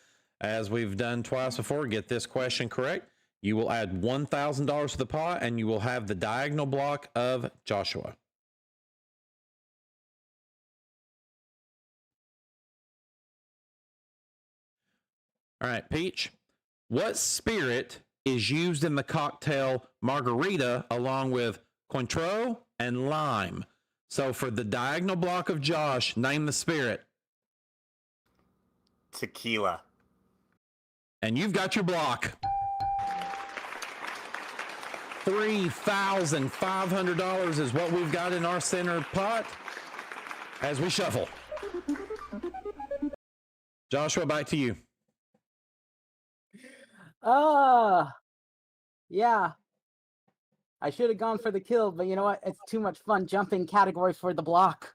As we've done twice before, get this question correct. You will add $1,000 to the pot, and you will have the diagonal block of Joshua. All right, Peach. What spirit is used in the cocktail margarita along with Cointreau and lime? So for the diagonal block of Josh, name the spirit. Tequila. And you've got your block. $3,500 is what we've got in our center pot as we shuffle. Joshua, back to you. Yeah. I should have gone for the kill, but you know what? It's too much fun. Jumping category for the block.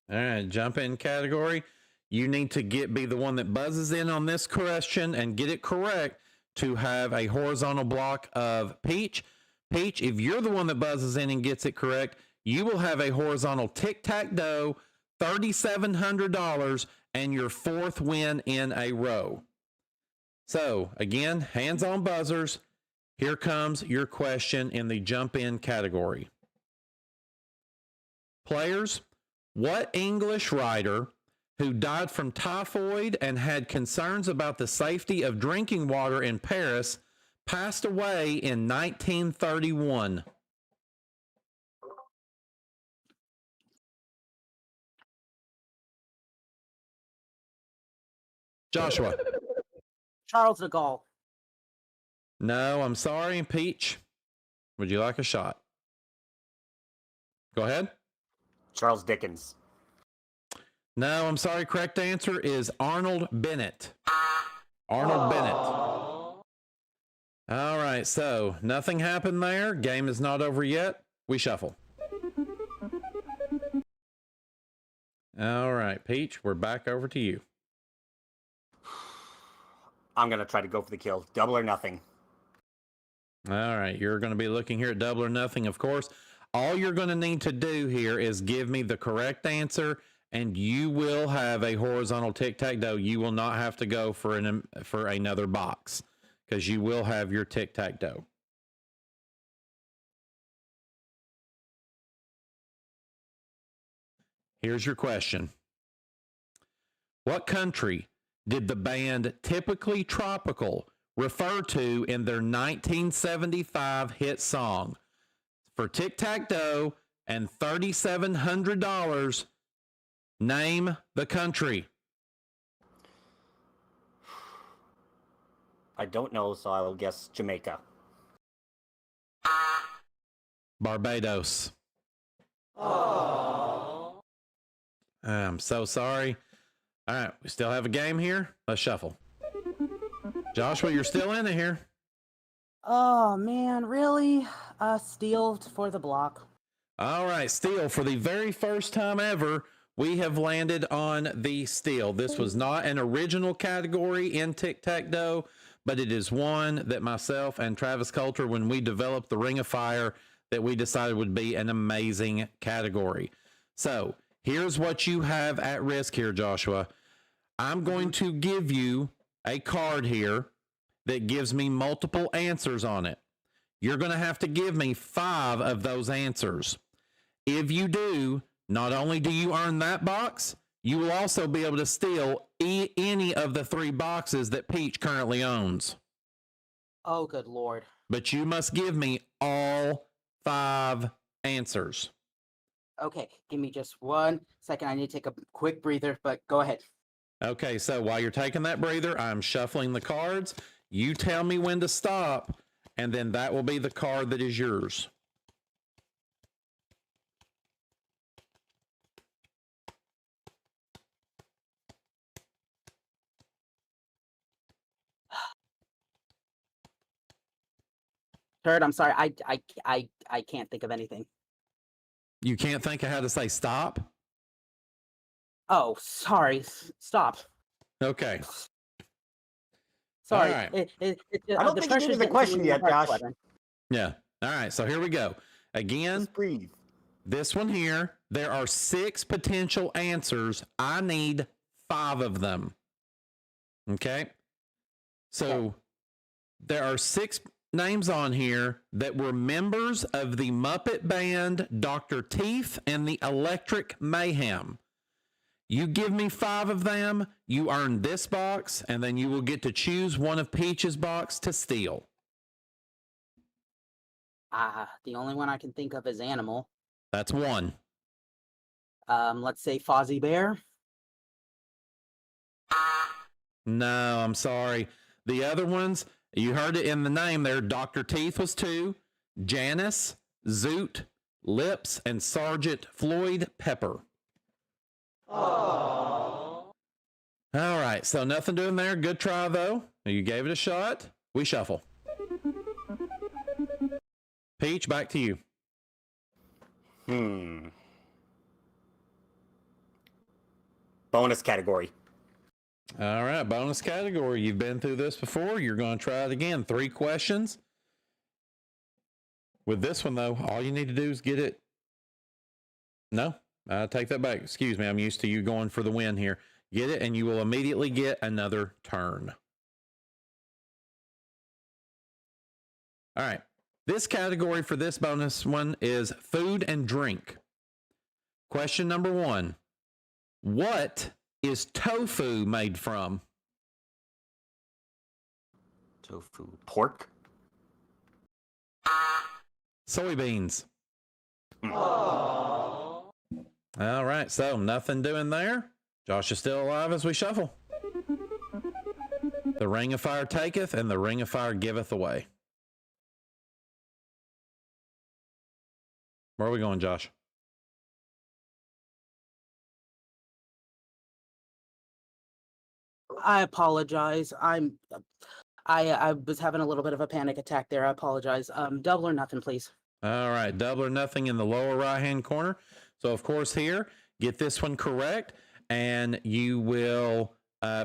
All right, jump in category. You need to be the one that buzzes in on this question and get it correct to have a horizontal block of Peach. Peach, if you're the one that buzzes in and gets it correct, you will have a horizontal tic-tac-toe, $3,700, and your 4th win in a row. So, again, hands on buzzers. Here comes your question in the jump in category. Players, what English writer who died from typhoid and had concerns about the safety of drinking water in Paris passed away in 1931? Joshua. Charles de Gaulle. No, I'm sorry, Peach. Would you like a shot? Go ahead. Charles Dickens. No, I'm sorry. Correct answer is Arnold Bennett. Arnold Bennett. All right, so nothing happened there. Game is not over yet. We shuffle. All right, Peach, we're back over to you. I'm going to try to go for the kill. Double or nothing. All right, you're going to be looking here at double or nothing, of course. All you're going to need to do here is give me the correct answer, and you will have a horizontal tic-tac-toe. You will not have to go for another box because you will have your tic-tac-toe. Here's your question. What country did the band Typically Tropical refer to in their 1975 hit song? For tic-tac-toe and $3,700, name the country. I don't know, so I will guess Jamaica. Barbados. Oh. I'm so sorry. All right, we still have a game here. Let's shuffle. Joshua, you're still in it here. Oh, man, really? Steel for the block. All right, Steele, for the very first time ever, we have landed on the steel. This was not an original category in Tic-Tac-Doe, but it is one that myself and Travis Coulter, when we developed the Ring of Fire, that we decided would be an amazing category. So here's what you have at risk here, Joshua. I'm going to give you a card here that gives me multiple answers on it. You're going to have to give me 5 of those answers. If you do, not only do you earn that box, you will also be able to steal any of the 3 boxes that Peach currently owns. Oh, good Lord. But you must give me all 5 answers. Okay, give me just 1 second. I need to take a quick breather, but go ahead. Okay, so while you're taking that breather, I'm shuffling the cards. You tell me when to stop, and then that will be the card that is yours. Third, I'm sorry. I can't think of anything. You can't think of how to say stop? Oh, sorry. Stop. Okay. Sorry. All right. I don't think you needed the question yet, Josh. Yeah. All right. So here we go. Again, Just breathe. this one here, there are 6 potential answers. I need 5 of them. Okay. So there are 6 names on here that were members of the Muppet Band, Dr. Teeth, and the Electric Mayhem. You give me 5 of them, you earn this box, and then you will get to choose one of Peach's box to steal. The only one I can think of is Animal. That's 1. Let's say Fozzie Bear. No, I'm sorry. The other ones, you heard it in the name there. Dr. Teeth was 2, Janice, Zoot, Lips, and Sergeant Floyd Pepper. Oh. All right, so nothing doing there. Good try, though. You gave it a shot. We shuffle. Peach, back to you. Bonus category. All right, bonus category. You've been through this before. You're going to try it again. 3 questions. With this one, though, all you need to do is get it. No, I take that back. Excuse me. I'm used to you going for the win here. Get it, and you will immediately get another turn. All right. This category for this bonus one is food and drink. Question number 1. What is tofu made from? Tofu. Pork. Soybeans. Oh. All right, so nothing doing there. Josh is still alive as we shuffle. The Ring of Fire taketh, and the Ring of Fire giveth away. Where are we going, Josh? I apologize. I was having a little bit of a panic attack there. I apologize. Double or nothing, please. All right, double or nothing in the lower right-hand corner. So, of course, here, get this one correct, and you will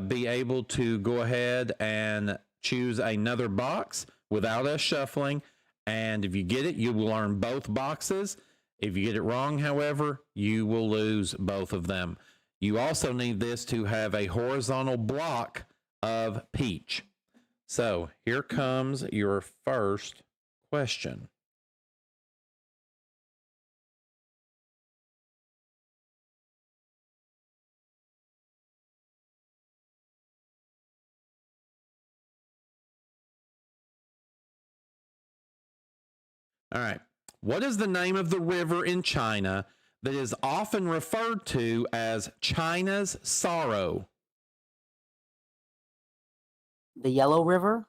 be able to go ahead and choose another box without us shuffling. And if you get it, you will earn both boxes. If you get it wrong, however, you will lose both of them. You also need this to have a horizontal block of Peach. So here comes your first question. All right. What is the name of the river in China that is often referred to as China's sorrow? The Yellow River?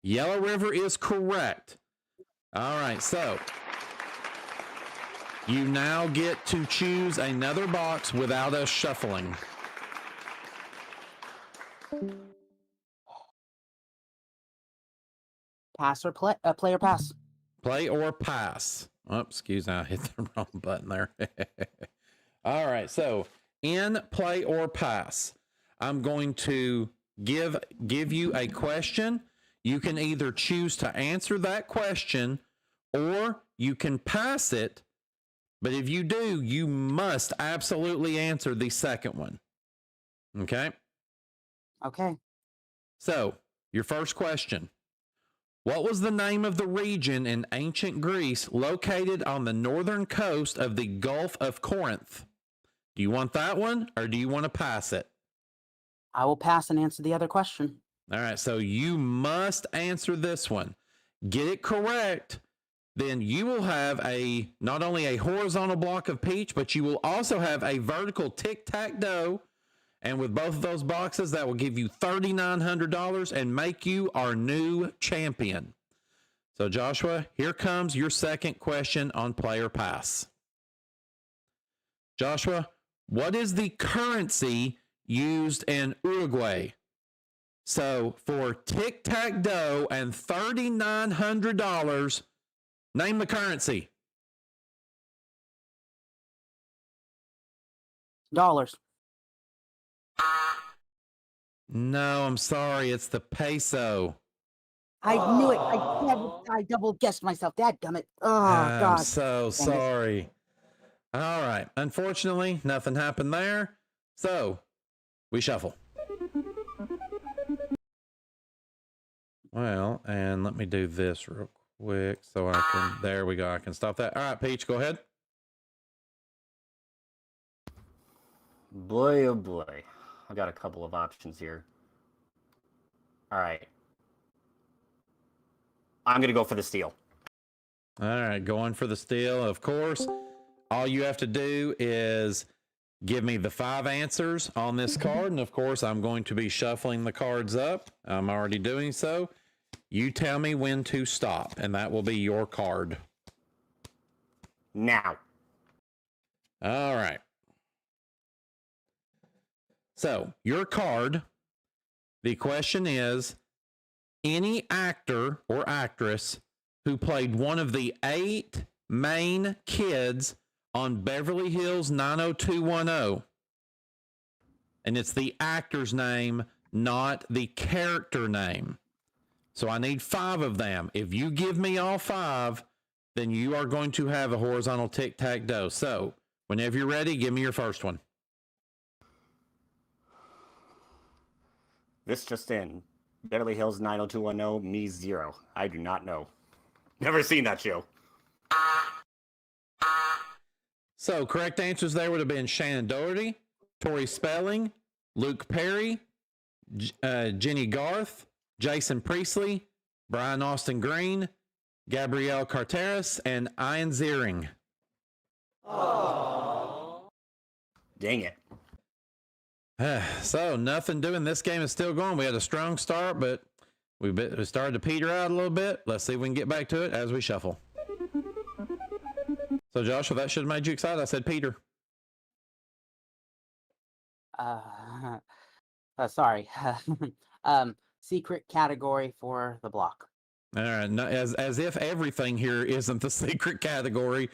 Yellow River is correct. All right, so you now get to choose another box without us shuffling. Pass or play? Play or pass? Play or pass. Oh, excuse me, I hit the wrong button there. All right, so in play or pass. I'm going to give you a question. You can either choose to answer that question or you can pass it. But if you do, you must absolutely answer the second one. Okay? Okay. So, your first question. What was the name of the region in ancient Greece located on the northern coast of the Gulf of Corinth? Do you want that one or do you want to pass it? I will pass and answer the other question. All right, so you must answer this one. Get it correct, then you will have not only a horizontal block of peach, but you will also have a vertical tic-tac-toe. And with both of those boxes, that will give you $3,900 and make you our new champion. So Joshua, here comes your second question on Player Pass. Joshua, what is the currency used in Uruguay? So for tic-tac-toe and $3,900, name the currency. Dollars. No, I'm sorry. It's the peso. I knew it. I double guessed myself. Dadgummit. Oh, I'm God. so sorry. All right. Unfortunately, nothing happened there. So we shuffle. Well, and let me do this real quick so I can, there we go. I can stop that. All right, Peach, go ahead. Boy, oh boy. I got a couple of options here. All right. I'm going to go for the steal. All right, going for the steal. Of course, all you have to do is give me the 5 answers on this card. And of course, I'm going to be shuffling the cards up. I'm already doing so. You tell me when to stop, and that will be your card. Now. All right. So, your card, the question is, any actor or actress who played one of the 8 main kids on Beverly Hills 90210. And it's the actor's name, not the character name. So I need 5 of them. If you give me all 5, then you are going to have a horizontal tic-tac-toe. So whenever you're ready, give me your first one. This just in. Beverly Hills 90210, me 0. I do not know. Never seen that show. So correct answers there would have been Shannon Doherty, Tori Spelling, Luke Perry, Jenny Garth, Jason Priestley, Brian Austin Green, Gabrielle Carteris, and Ian Ziering. Aww. Dang it. So nothing doing. This game is still going. We had a strong start, but we started to peter out a little bit. Let's see if we can get back to it as we shuffle. So Joshua, that should have made you excited. I said Peter. Sorry. Secret category for the block. All right. No, as if everything here isn't the secret category.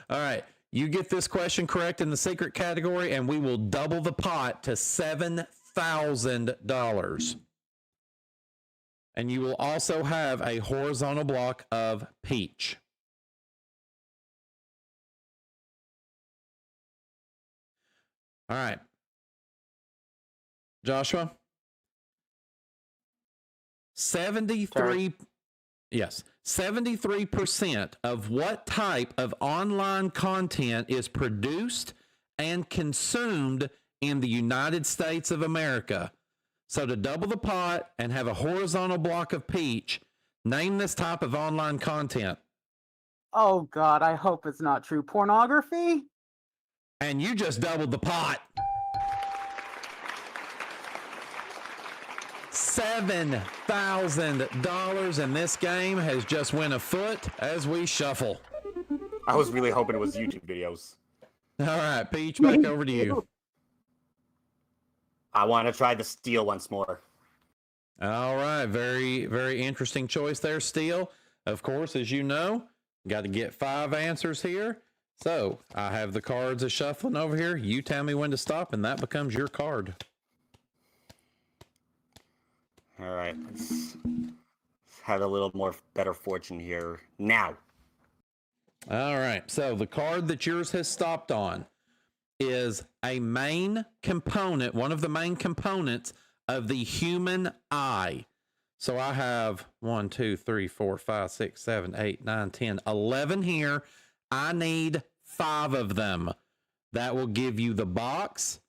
All right. You get this question correct in the secret category, and we will double the pot to $7,000. And you will also have a horizontal block of peach. All right. Joshua? 73% of what type of online content is produced and consumed in the United States of America? So to double the pot and have a horizontal block of peach, name this type of online content. Oh, God, I hope it's not true. Pornography? And you just doubled the pot. $7,000, and this game has just went afoot as we shuffle. I was really hoping it was YouTube videos. All right, Peach, back over to you. I want to try the steal once more. All right, very, very interesting choice there, Steele. Of course, as you know, got to get 5 answers here. So I have the cards a shuffling over here. You tell me when to stop, and that becomes your card. All right, let's have a little more better fortune here now. All right. So the card that yours has stopped on is a main component, one of the main components of the human eye. So I have 1, 2, 3, 4, 5, 6, 7, 8, 9, 10, 11 here. I need 5 of them. That will give you the box,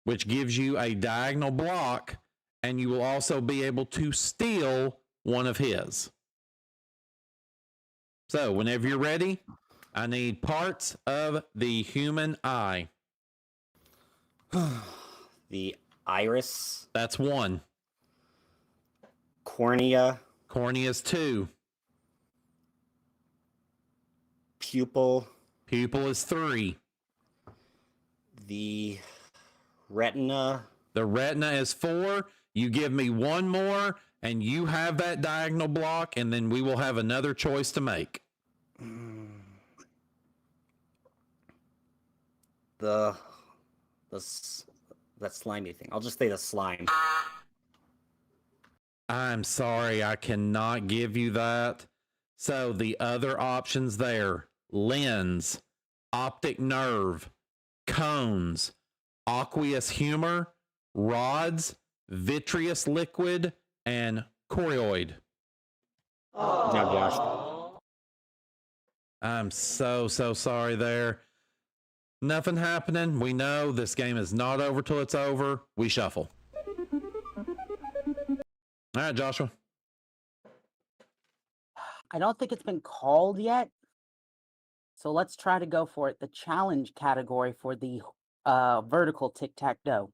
which gives you a diagonal block, and you will also be able to steal one of his. So whenever you're ready, I need parts of the human eye. The iris. That's 1. Cornea. Cornea is 2. Pupil. Pupil is 3. The retina. The retina is 4. You give me one more, and you have that diagonal block, and then we will have another choice to make. That slimy thing. I'll just say the slime. I'm sorry, I cannot give you that. So the other options there: lens, optic nerve, cones, aqueous humor, rods, vitreous liquid, and choroid. Now, Josh. I'm so sorry there. Nothing happening. We know this game is not over till it's over. We shuffle. All right, Joshua. I don't think it's been called yet. So let's try to go for it. The challenge category for the vertical tic-tac-toe.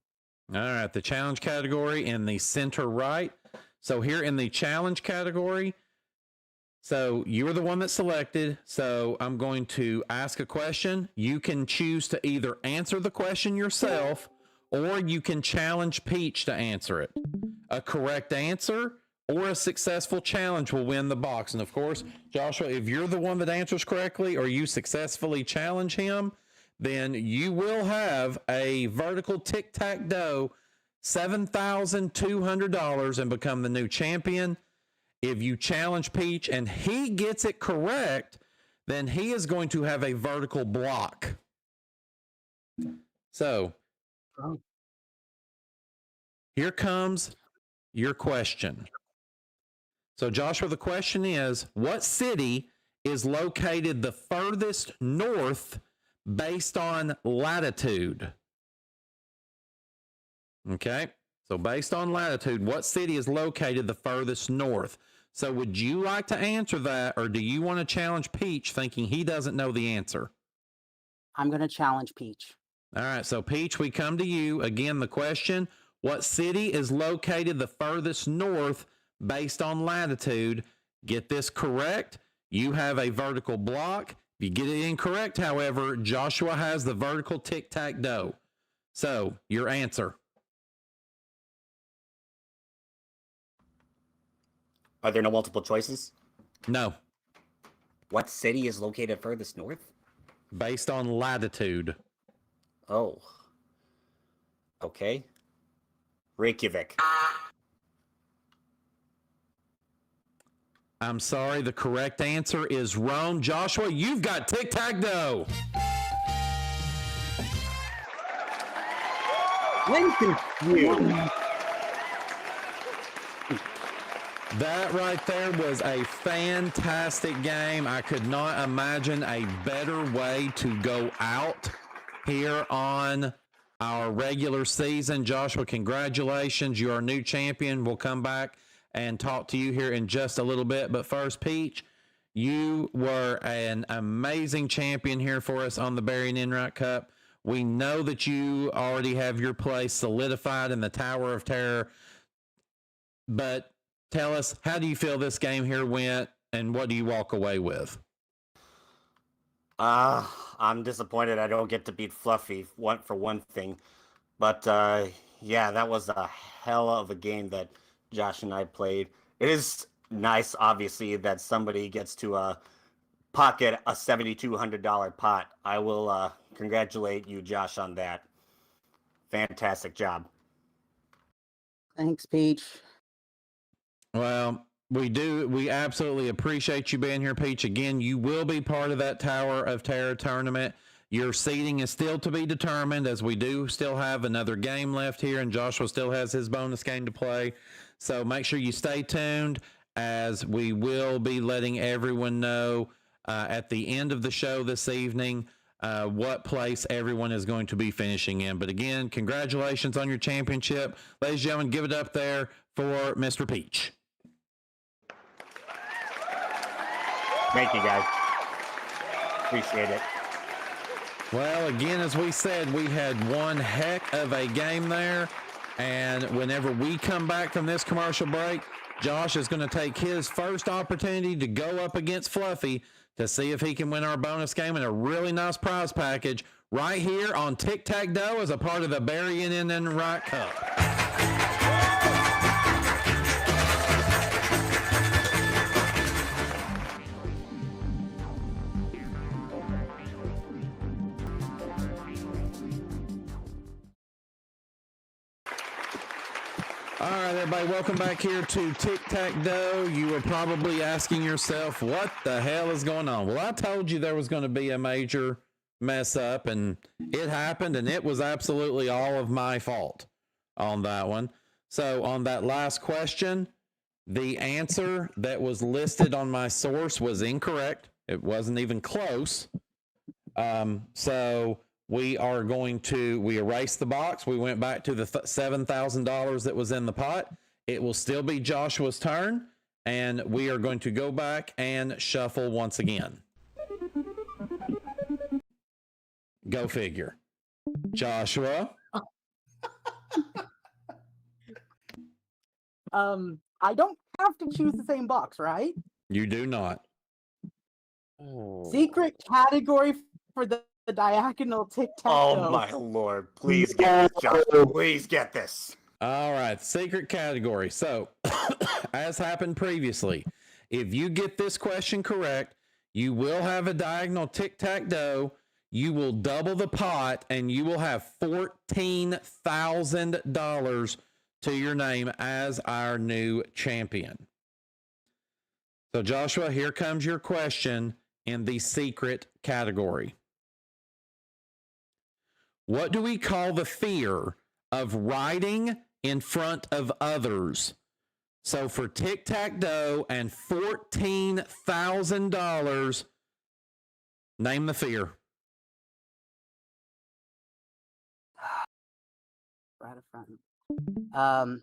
All right, the challenge category in the center right. So here in the challenge category, so you were the one that selected. So I'm going to ask a question. You can choose to either answer the question yourself, or you can challenge Peach to answer it. A correct answer or a successful challenge will win the box. And of course, Joshua, if you're the one that answers correctly or you successfully challenge him, then you will have a vertical tic-tac-toe, $7,200, and become the new champion. If you challenge Peach and he gets it correct, then he is going to have a vertical block. So here comes your question. So Joshua, the question is, what city is located the furthest north based on latitude? Okay, so based on latitude, what city is located the furthest north? So would you like to answer that, or do you want to challenge Peach thinking he doesn't know the answer? I'm going to challenge Peach. All right, so Peach, we come to you. Again, the question, what city is located the furthest north based on latitude? Get this correct, you have a vertical block. If you get it incorrect, however, Joshua has the vertical tic-tac-toe. So, your answer. Are there no multiple choices? No. What city is located furthest north? Based on latitude. Oh. Okay. Reykjavik. I'm sorry, the correct answer is Rome. Joshua, you've got tic-tac-toe. Thank you. That right there was a fantastic game. I could not imagine a better way to go out here on our regular season. Joshua, congratulations. You are new champion. We'll come back and talk to you here in just a little bit. But first, Peach, you were an amazing champion here for us on the Barry Enright Cup. We know that you already have your place solidified in the Tower of Terror. But tell us, how do you feel this game here went, and what do you walk away with? I'm disappointed I don't get to beat Fluffy, for one thing. But, yeah, that was a hell of a game that Josh and I played. It is nice, obviously, that somebody gets to pocket a $7,200 pot. I will congratulate you, Josh, on that. Fantastic job. Thanks, Peach. Well, we absolutely appreciate you being here, Peach. Again, you will be part of that Tower of Terror tournament. Your seeding is still to be determined, as we do still have another game left here, and Joshua still has his bonus game to play. So make sure you stay tuned, as we will be letting everyone know at the end of the show this evening what place everyone is going to be finishing in. But again, congratulations on your championship. Ladies and gentlemen, give it up there for Mr. Peach. Thank you, guys. Appreciate it. Well, again, as we said, we had one heck of a game there. And whenever we come back from this commercial break, Josh is going to take his first opportunity to go up against Fluffy to see if he can win our bonus game and a really nice prize package right here on Tic-Tac-Dough as a part of the Barry Enright Cup. All right, everybody, welcome back here to Tic-Tac-Dough. You were probably asking yourself, what the hell is going on? Well, I told you there was going to be a major mess up, and it happened, and it was absolutely all of my fault on that one. So on that last question, the answer that was listed on my source was incorrect. It wasn't even close. So we erased the box. We went back to the $7,000 that was in the pot. It will still be Joshua's turn, and we are going to go back and shuffle once again. Go figure. Joshua. I don't have to choose the same box, right? You do not. Secret category for the diagonal tic-tac-toe. Oh, my Lord. Please get this, Josh. Please get this. All right, secret category. So, as happened previously, if you get this question correct, you will have a diagonal tic-tac-toe. You will double the pot, and you will have $14,000 to your name as our new champion. So, Joshua, here comes your question in the secret category. What do we call the fear of riding in front of others? So for tic-tac-toe and $14,000, name the fear. Right in front.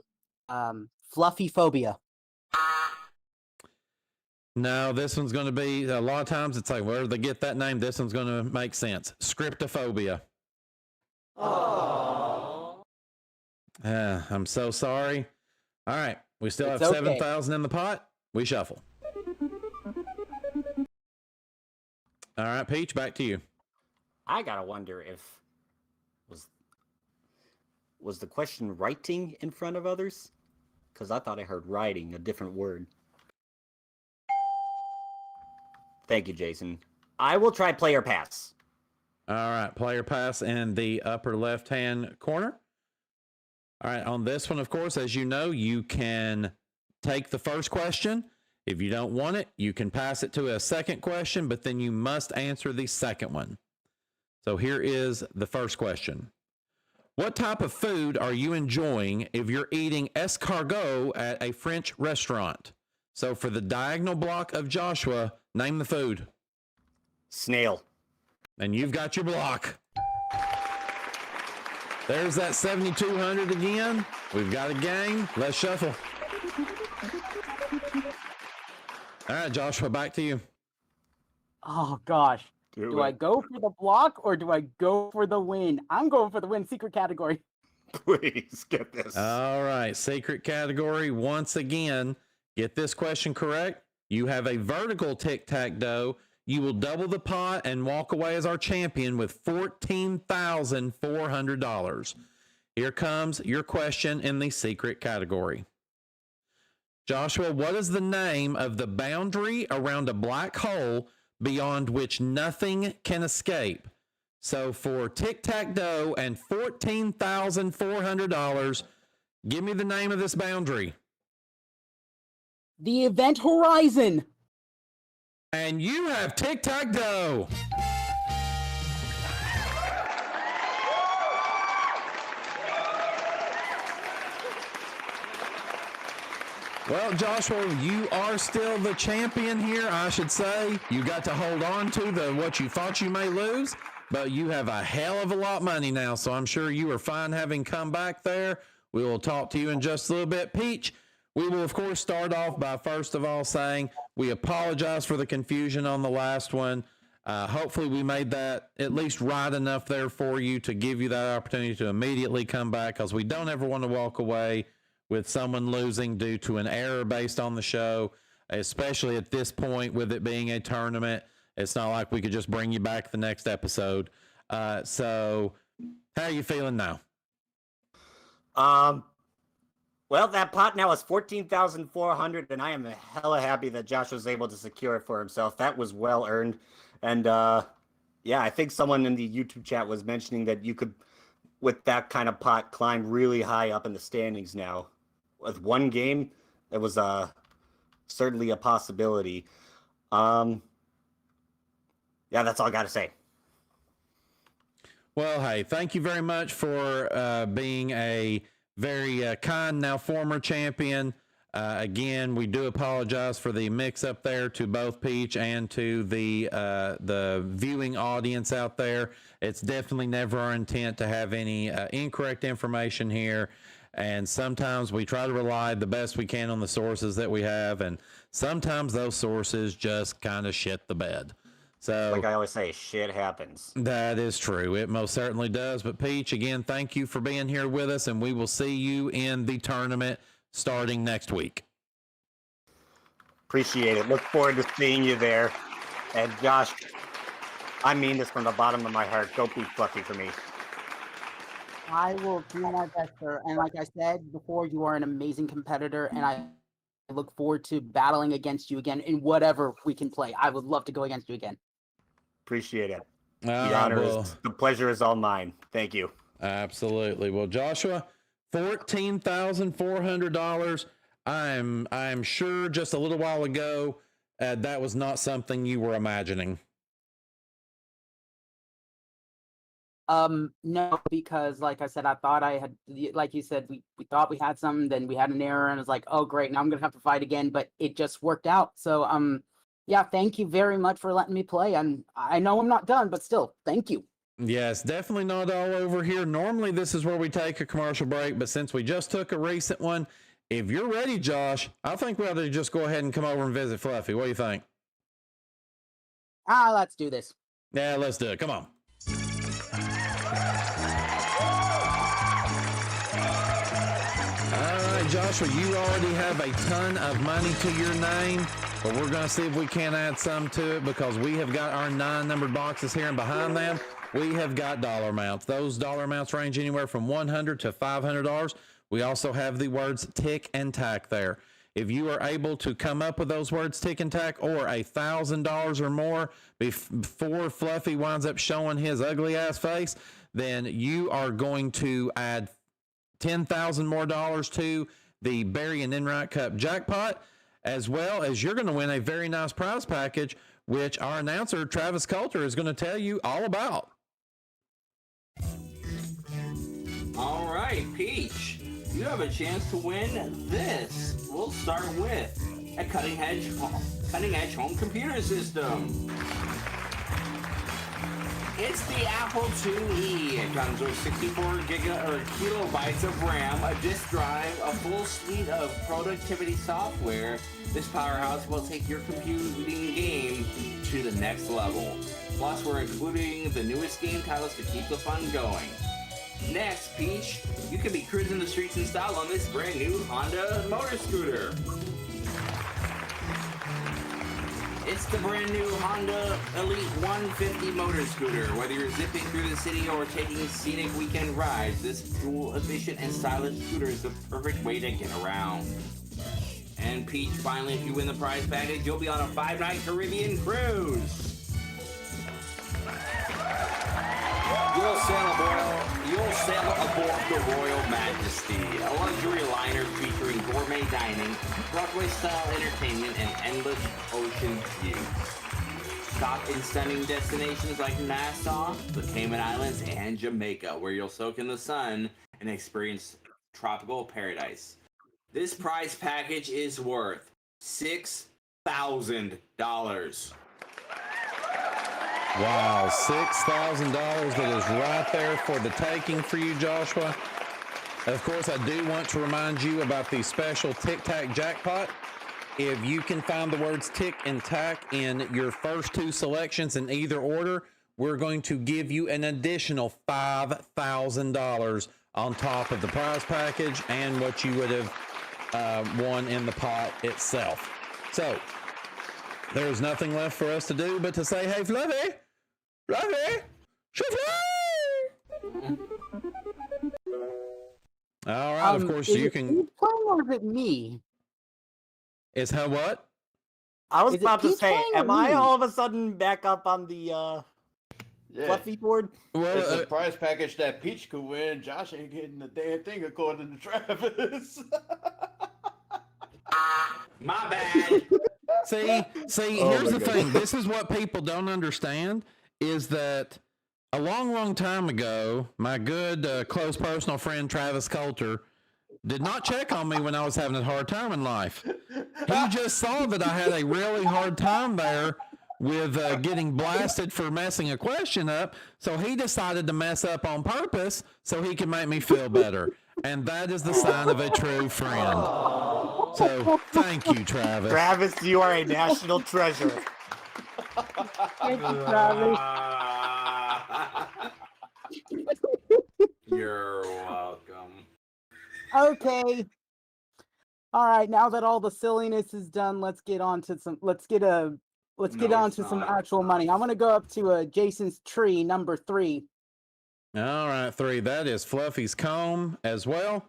Fluffy phobia. No, this one's going to be, a lot of times it's like, where do they get that name? This one's going to make sense. Scriptophobia. Aww. I'm so sorry. All right. We still have okay. 7,000 in the pot. We shuffle. All right, Peach, back to you. I gotta wonder if was the question writing in front of others? Because I thought I heard writing, a different word. Thank you, Jason. I will try player pass. All right, player pass in the upper left-hand corner. All right, on this one, of course, as you know, you can take the first question. If you don't want it, you can pass it to a second question, but then you must answer the second one. So here is the first question. What type of food are you enjoying if you're eating escargot at a French restaurant? So for the diagonal block of Joshua, name the food. Snail. And you've got your block. There's that 7,200 again. We've got a game. Let's shuffle. All right, Joshua, back to you. Oh, gosh. Do I go for the block or do I go for the win? I'm going for the win. Secret category. Please get this. All right, secret category. Once again, get this question correct. You have a vertical tic-tac-toe. You will double the pot and walk away as our champion with $14,400. Here comes your question in the secret category. Joshua, what is the name of the boundary around a black hole beyond which nothing can escape. So for tic-tac-toe and $14,400, give me the name of this boundary. The event horizon. And you have tic-tac-toe. Well, Joshua, you are still the champion here, I should say. You got to hold on to what you thought you may lose, but you have a hell of a lot of money now, so I'm sure you are fine having come back there. We will talk to you in just a little bit. Peach, we will, of course, start off by first of all saying we apologize for the confusion on the last one. Hopefully we made that at least right enough there for you to give you that opportunity to immediately come back, because we don't ever want to walk away with someone losing due to an error based on the show, especially at this point with it being a tournament. It's not like we could just bring you back the next episode. So how are you feeling now? Well, that pot now is 14,400, and I am hella happy that Josh was able to secure it for himself. That was well earned. And yeah, I think someone in the YouTube chat was mentioning that you could, with that kind of pot, climb really high up in the standings now. With one game, it was certainly a possibility. Yeah, that's all I got to say. Well, hey, thank you very much for being a very kind, now former champion. Again, we do apologize for the mix-up there to both Peach and to the viewing audience out there. It's definitely never our intent to have any incorrect information here. And sometimes we try to rely the best we can on the sources that we have, and sometimes those sources just kind of shit the bed. So, like I always say, shit happens. That is true. It most certainly does. But Peach, again, thank you for being here with us, and we will see you in the tournament starting next week. Appreciate it. Look forward to seeing you there. And Josh, I mean this from the bottom of my heart. Don't be fluffy for me. I will do my best, sir. And like I said before, you are an amazing competitor, and I look forward to battling against you again in whatever we can play. I would love to go against you again. Appreciate it. The pleasure is all mine. Thank you. Absolutely. Well, Joshua, $14,400. I'm sure just a little while ago that was not something you were imagining. No, because like I said, I thought I had, like you said, we thought we had some, then we had an error, and it's like, oh great, now I'm gonna have to fight again, but it just worked out. So yeah, thank you very much for letting me play. And I know I'm not done, but still, thank you. Yes, definitely not all over here. Normally this is where we take a commercial break, but since we just took a recent one, if you're ready, Josh, I think we ought to just go ahead and come over and visit Fluffy. What do you think? Let's do this. Yeah, let's do it. Come on. All right, Joshua, you already have a ton of money to your name, but we're going to see if we can add some to it, because we have got our 9 numbered boxes here, and behind them, we have got dollar amounts. Those dollar amounts range anywhere from $100 to $500. We also have the words tick and tack there. If you are able to come up with those words tick and tack, or $1,000 or more before Fluffy winds up showing his ugly ass face, then you are going to add $10,000 more to the Barry Enright Cup jackpot, as well as you're going to win a very nice prize package, which our announcer Travis Coulter is going to tell you all about. All right, Peach, you have a chance to win this. We'll start with a cutting-edge home computer system. It's the Apple IIe. It comes with 64 kilobytes of RAM, a disk drive, a full suite of productivity software. This powerhouse will take your computing game to the next level. Plus, we're including the newest game titles to keep the fun going. Next, Peach, you can be cruising the streets in style on this brand new Honda motor scooter. It's the brand new Honda Elite 150 motor scooter. Whether you're zipping through the city or taking scenic weekend rides, this fuel efficient and stylish scooter is the perfect way to get around. And Peach, finally, if you win the prize package, you'll be on a 5-night Caribbean cruise. You'll sail aboard the Royal Majesty, a luxury liner featuring gourmet dining, Broadway-style entertainment, and endless ocean views. Stop in stunning destinations like Nassau, the Cayman Islands, and Jamaica, where you'll soak in the sun and experience tropical paradise. This prize package is worth $6,000. Wow, $6,000 that is right there for the taking for you, Joshua. Of course, I do want to remind you about the special Tic Tac jackpot. If you can find the words Tic and Tac in your first two selections in either order, we're going to give you an additional $5,000 on top of the prize package and what you would have won in the pot itself. So, there's nothing left for us to do but to say, hey, Fluffy, Fluffy. All right, of course, you can. Is playing or is it me? Is how what? I was Is it about to Peach say, playing or am I me? all of a sudden back up on the Fluffy board? Well, It's a prize package that Peach could win. Josh ain't getting the damn thing according to Travis. My bad. See, here's the thing. This is what people don't understand is that a long time ago, my good close personal friend Travis Coulter did not check on me when I was having a hard time in life. He just saw that I had a really hard time there with getting blasted for messing a question up, so he decided to mess up on purpose so he can make me feel better. And that is the sign of a true friend. So, thank you, Travis. Travis, you are a national treasure. Thank you, Travis. You're welcome. Okay. All right. Now that all the silliness is done, let's get on to some. Let's get on to some actual money. I'm gonna go up to Jason's tree, number 3. All right, 3. That is Fluffy's comb as well.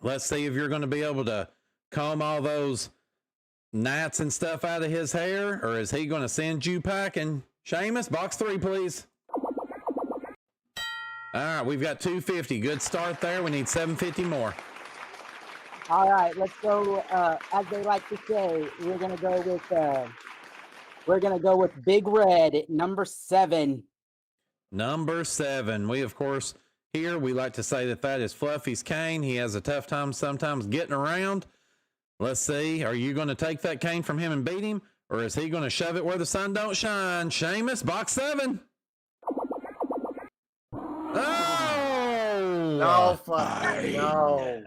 Let's see if you're going to be able to comb all those gnats and stuff out of his hair, or is he going to send you packing? Seamus, box 3, please. All right, we've got 250. Good start there. We need 750 more. All right. Let's go. As they like to say, we're gonna go with Big Red at number 7. Number 7. We, of course, here we like to say that is Fluffy's cane. He has a tough time sometimes getting around. Let's see. Are you going to take that cane from him and beat him? Or is he going to shove it where the sun don't shine? Seamus, box 7. Oh! No, Fluffy, no.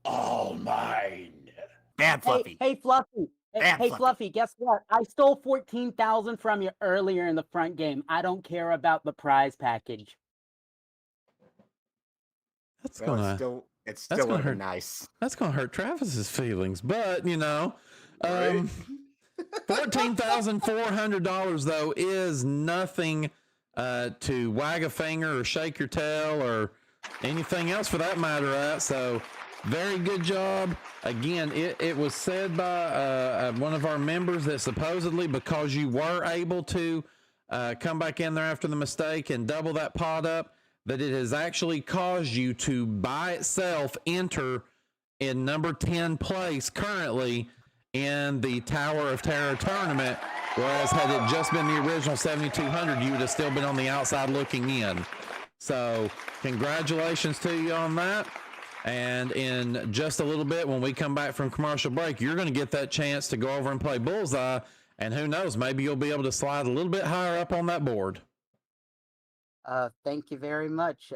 All mine. Bad Fluffy. Hey, Fluffy. Damn, Hey, Fluffy. Fluffy, guess what? I stole 14,000 from you earlier in the front game. I don't care about the prize package. That's Well, gonna it's that's still gonna rather hurt. nice. That's gonna hurt Travis's feelings, but Right? $14,400 though is nothing to wag a finger or shake your tail or anything else for that matter at. So very good job. Again, it was said by one of our members that supposedly because you were able to come back in there after the mistake and double that pot up, that it has actually caused you to by itself enter in number 10 place currently in the Tower of Terror tournament, whereas had it just been the original 7,200, you would have still been on the outside looking in. So congratulations to you on that. And in just a little bit, when we come back from commercial break, you're going to get that chance to go over and play Bullseye. And who knows, maybe you'll be able to slide a little bit higher up on that board. Thank you very much.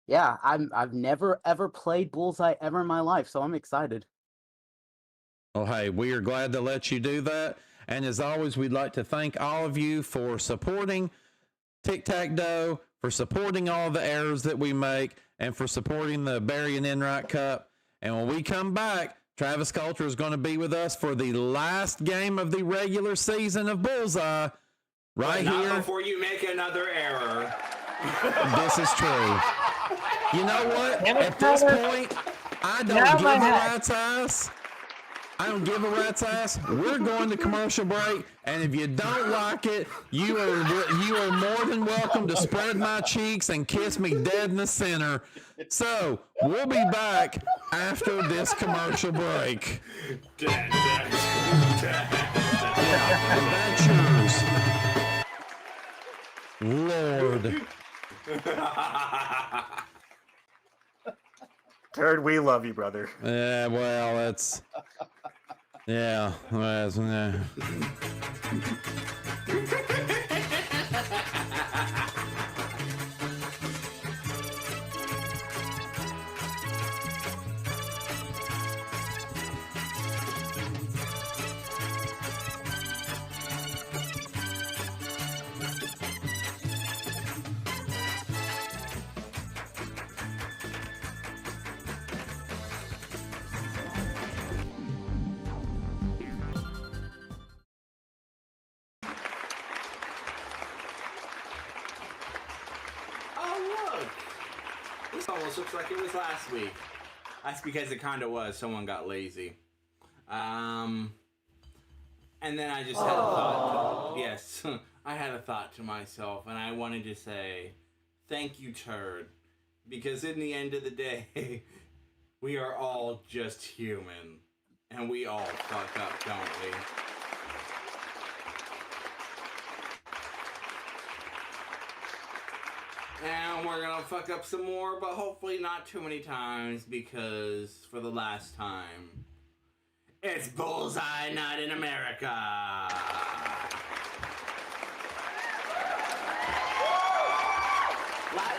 Yeah, I've never ever played Bullseye ever in my life, so I'm excited. Well, hey, we are glad to let you do that. And as always, we'd like to thank all of you for supporting Tic-Tac-Dough, for supporting all the errors that we make, and for supporting the Barry Enright Cup. And when we come back, Travis Coulter is going to be with us for the last game of the regular season of Bullseye. Right Not here. before you make another error. This is true. You know what? At this point, I don't give a rat's ass. I don't give a rat's ass. We're going to commercial break, and if you don't like it, you are more than welcome to spread my cheeks and kiss me dead in the center. So we'll be back after this commercial break. Adventures. Lord. Turd, we love you, brother. Yeah, well, that's... Yeah, that's... Oh, look! This almost looks like it was last week. That's because it kind of was. Someone got lazy. And then I just had a thought. Yes, I had a thought to myself, and I wanted to say, thank you, Turd. Because in the end of the day, we are all just human. And we all fuck up, don't we? And we're gonna fuck up some more, but hopefully not too many times, because for the last time, it's Bullseye Night in America!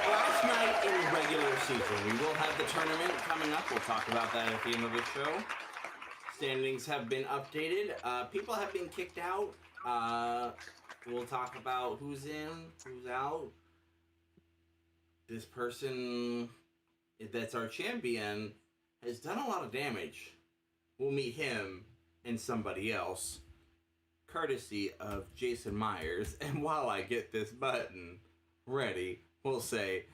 Last night in the regular season, we will have the tournament coming up. We'll talk about that at the end of the show. Standings have been updated. People have been kicked out. We'll talk about who's in, who's out. This person that's our champion has done a lot of damage. We'll meet him and somebody else, courtesy of Jason Myers. And while I get this button ready, we'll say,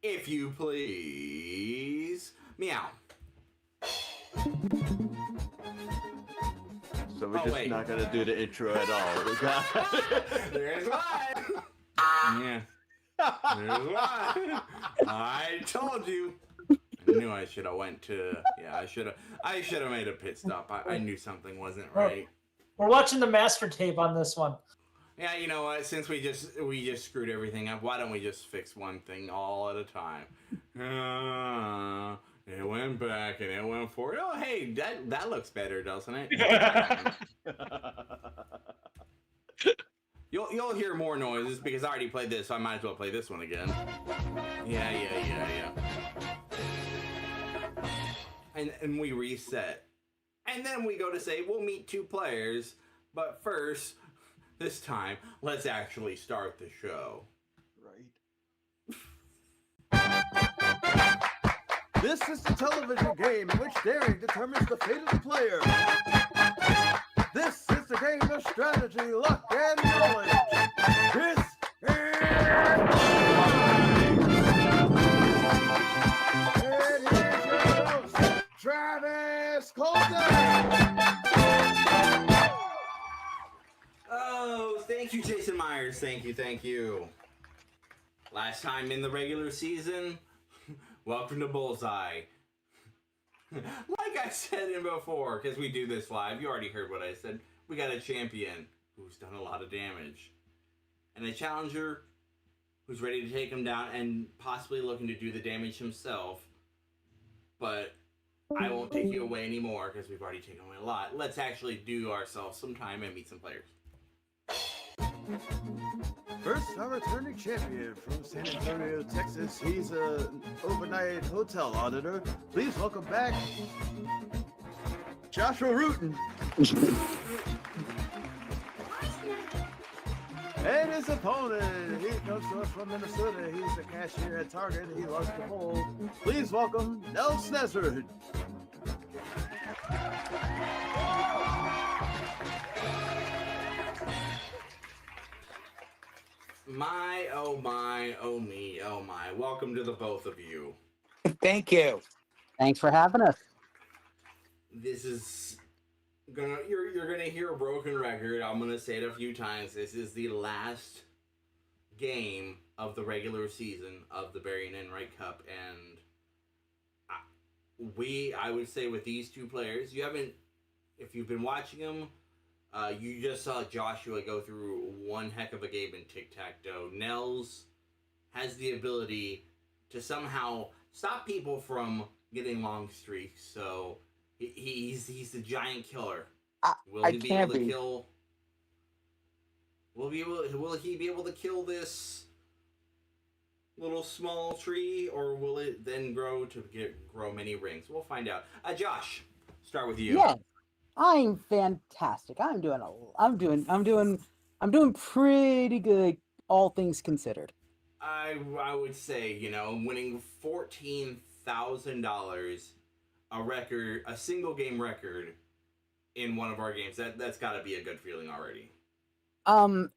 if you please, meow. So we're just not gonna do the intro at all. We got There's one. Yeah. There's one. I told you. I knew I should have went to. Yeah, I should have made a pit stop. I knew something wasn't right. We're watching the master tape on this one. Yeah, you know what? Since we just screwed everything up, why don't we just fix one thing all at a time? It went back and it went forward. Oh, hey, that looks better, doesn't it? You'll hear more noises because I already played this, so I might as well play this one again. Yeah. And we reset. And then we go to say we'll meet two players, but first, this time, let's actually start the show. Right. This is the television game in which daring determines the fate of the player. This is the game of strategy, luck, and knowledge. This is... And here's your host, Travis Colton. Oh, thank you, Jason Myers. Thank you. Last time in the regular season, welcome to Bullseye. Like I said in before, because we do this live, you already heard what I said. We got a champion who's done a lot of damage. And a challenger who's ready to take him down and possibly looking to do the damage himself. But I won't take you away anymore because we've already taken away a lot. Let's actually do ourselves some time and meet some players. First, our returning champion from San Antonio, Texas. He's an overnight hotel auditor. Please welcome back Joshua Rutan. And his opponent, he comes to us from Minnesota. He's a cashier at Target. He loves to bowl. Please welcome Nell Snezard. My, oh my, oh me, oh my. Welcome to the both of you. Thank you. Thanks for having us. This is You're gonna hear a broken record. I'm gonna say it a few times. This is the last game of the regular season of the Barry Enright Cup, and I would say with these two players, if you've been watching them, you just saw Joshua go through one heck of a game in tic-tac-toe. Nels has the ability to somehow stop people from getting long streaks, so he's the giant killer. Will he be able to kill? Will he be able to kill this little small tree, or will it then grow many rings? We'll find out. Josh, start with you. Yeah, I'm fantastic. I'm doing pretty good, all things considered. I would say, winning $14,000, a single game record in one of our games. That's got to be a good feeling already.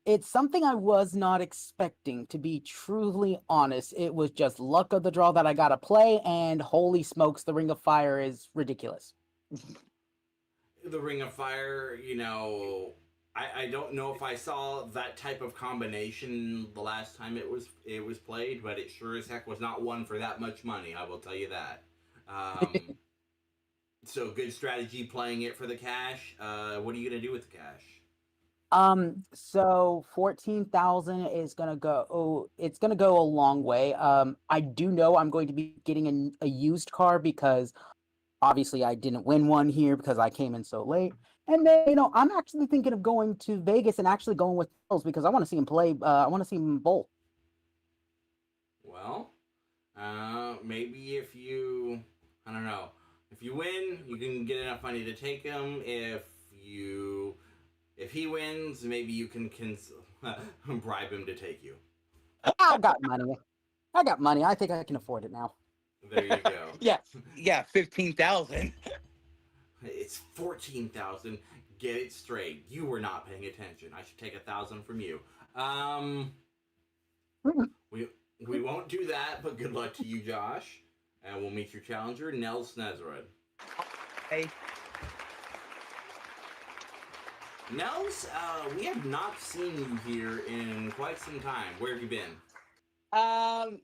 It's something I was not expecting, to be truly honest. It was just luck of the draw that I got to play, and holy smokes, the Ring of Fire is ridiculous. The Ring of Fire, I don't know if I saw that type of combination the last time it was played, but it sure as heck was not one for that much money. I will tell you that. So good strategy playing it for the cash. What are you gonna do with the cash? So 14,000 is gonna go. Oh, it's gonna go a long way. I do know I'm going to be getting a used car because obviously I didn't win one here because I came in so late. And then, I'm actually thinking of going to Vegas and actually going with Bills because I want to see him play. I want to see him bowl. Well, maybe I don't know, if you win, you can get enough money to take him. If he wins, maybe you can bribe him to take you. I got money. I think I can afford it now. There you go. Yeah, 15,000. It's 14,000. Get it straight. You were not paying attention. I should take 1,000 from you. We won't do that, but good luck to you, Josh. And we'll meet your challenger, Nels Snezrud. Hey. Nels, we have not seen you here in quite some time. Where have you been? I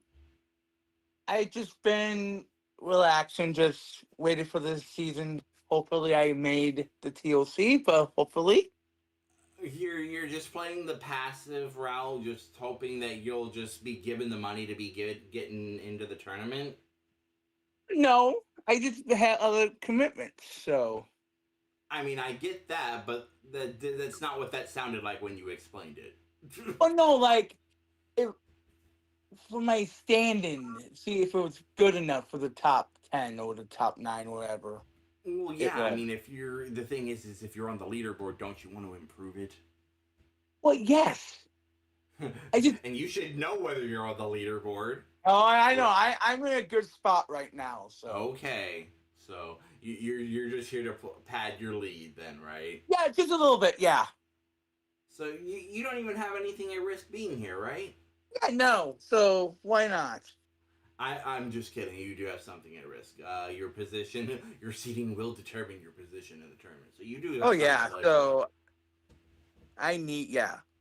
just been relaxing, just waiting for the season. Hopefully I made the TLC, but hopefully. You're just playing the passive route, just hoping that you'll just be given the money to be getting into the tournament? No, I just had other commitments, so. I mean, I get that, but that's not what that sounded like when you explained it. Oh no, for my standing, see if it was good enough for the top 10 or the top 9, whatever. Well, yeah, I mean, the thing is if you're on the leaderboard, don't you want to improve it? Well, yes. And you should know whether you're on the leaderboard. Oh, I know. I'm in a good spot right now, so. Okay, so you're just here to pad your lead then, right? Yeah, just a little bit, yeah. So you don't even have anything at risk being here, right? Yeah, no, so why not? I'm just kidding. You do have something at risk. Your position, your seating will determine your position in the tournament. So you do have something yeah, to play so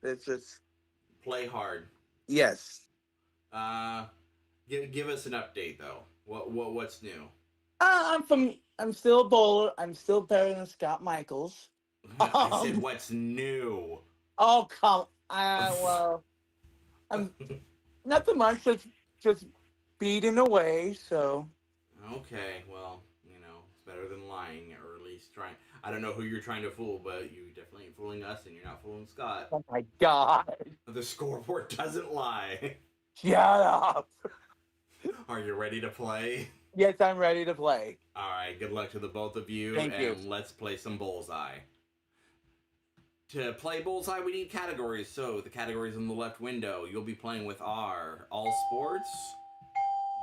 it's just play hard. Yes. Give us an update though. What's new? I'm still a bowler. I'm still better than Scott Michaels. I said what's new. Oh come well I'm nothing much, just beating away, so. Okay, well, it's better than lying, or at least trying. I don't know who you're trying to fool, but you definitely ain't fooling us, and you're not fooling Scott. Oh my god. The scoreboard doesn't lie. Shut up. Are you ready to play? Yes, I'm ready to play. All right, good luck to the both of you, Thank you. Let's play some Bullseye. To play Bullseye, we need categories, so the categories in the left window, you'll be playing with are All Sports,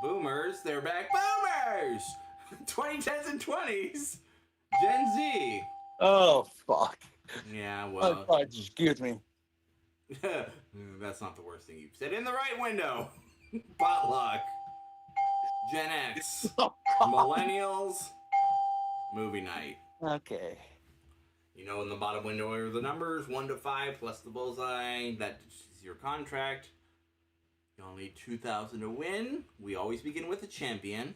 Boomers, they're back, Boomers! 2010s and 20s, Gen Z. Oh, fuck. Yeah, well. Oh, excuse me. That's not the worst thing you've said. In the right window, Potluck, Gen X, Millennials, Movie Night. Okay. You know, in the bottom window are the numbers 1 to 5 plus the bullseye. That is your contract. You only need 2,000 to win. We always begin with the champion.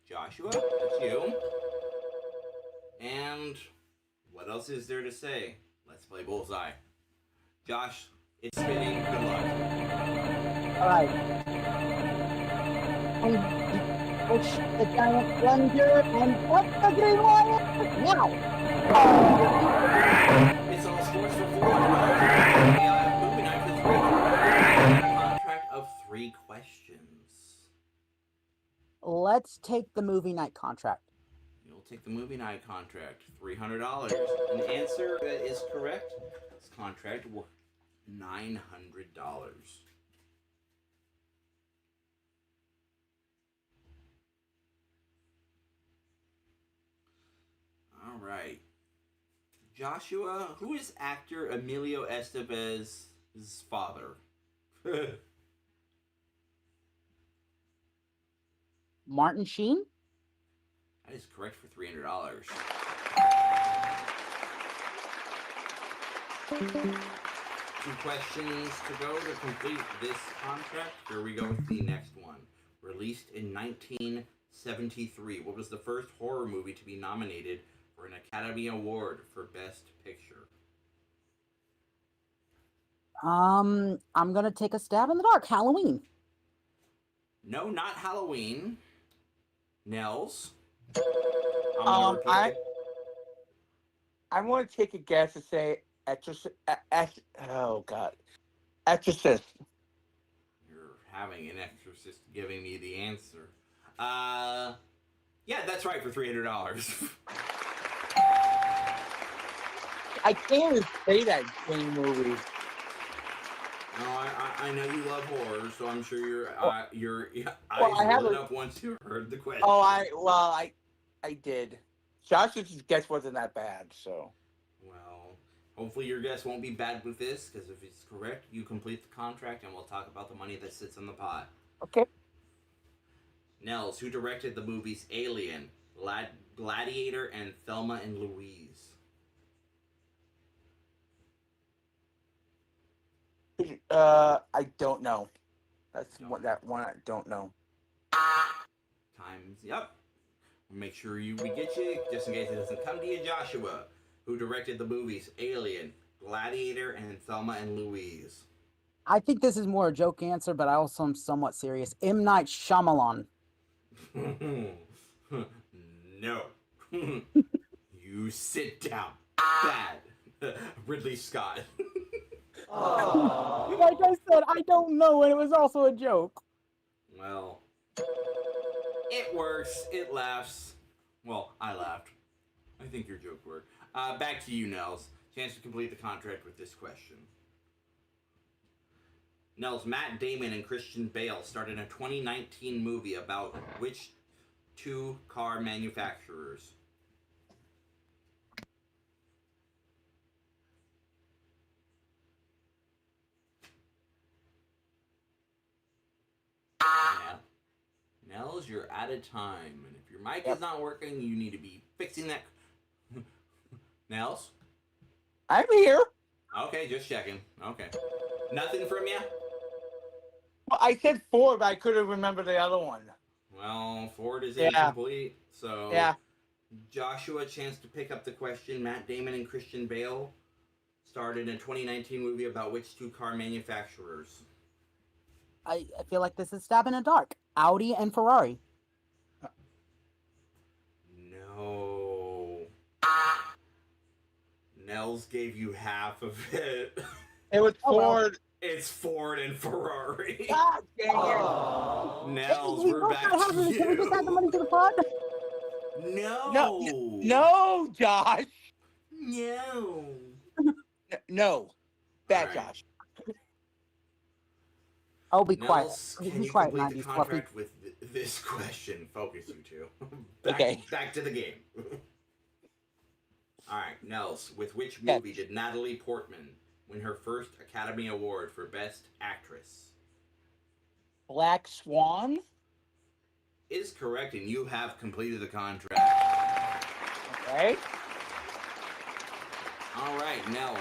Joshua, that's you. And what else is there to say? Let's play bullseye. Josh, it's spinning. Good luck. All right. Push the giant plunger and put the green wire. Wow. It's all scores for $400. Movie night for $300. Contract of 3 questions. Let's take the movie night contract. You'll take the movie night contract, $300. An answer that is correct. This contract worth $900. All right. Joshua, who is actor Emilio Estevez's father? Martin Sheen? That is correct for $300. 2 questions to go to complete this contract. Here we go with the next one. Released in 1973, what was the first horror movie to be nominated for an Academy Award for Best Picture? I'm gonna take a stab in the dark. Halloween. No, not Halloween. Nels. I'm going to take a guess and say Exorcist. Oh God, Exorcist. You're having an exorcist giving me the answer. Yeah, that's right for $300. I can't even say that dang movie. No, I know you love horror, so I'm sure your Well, I eyes lit haven't- up once you heard the question. Oh, I did. Josh's guess wasn't that bad, so. Well, hopefully your guess won't be bad with this, because if it's correct, you complete the contract, and we'll talk about the money that sits in the pot. Okay. Nels, who directed the movies Alien, Gladiator, and Thelma and Louise? I don't know. That's that one I don't know. Time's up. Make sure we get you, just in case it doesn't come to you, Joshua, who directed the movies Alien, Gladiator, and Thelma and Louise. I think this is more a joke answer, but I also am somewhat serious. M. Night Shyamalan. No. You sit down. Bad. Ridley Scott. Like I said, I don't know, and it was also a joke. Well, it works. It laughs. Well, I laughed. I think your joke worked. Back to you, Nels. Chance to complete the contract with this question. Nels, Matt Damon and Christian Bale starred in a 2019 movie about which 2 car manufacturers? Nels, you're out of time. And if your mic is not working, you need to be fixing that. Nels? I'm here. Okay, just checking. Okay. Nothing from you? Well, I said 4, but I couldn't remember the other one. Well, Ford is Yeah. incomplete. So, Yeah. Joshua, chance to pick up the question. Matt Damon and Christian Bale starred in a 2019 movie about which 2 car manufacturers? I feel like this is stab in the dark. Audi and Ferrari. No. Nels gave you half of it. It was Ford. It's Ford and Ferrari. God dang it. Nels, Hey, we're back to Can we just add the you. money to the pot? No. No, Josh. No. No. Bad All right. Josh. I'll be quiet. Nels, can Be you quiet, complete 90s the Fluffy. contract with this question? Focus, you two. Okay. Back to the game. All right, Nels, with which movie did Natalie Portman win her first Academy Award for Best Actress? Black Swan. Is correct, and you have completed the contract. Okay. All right, Nels,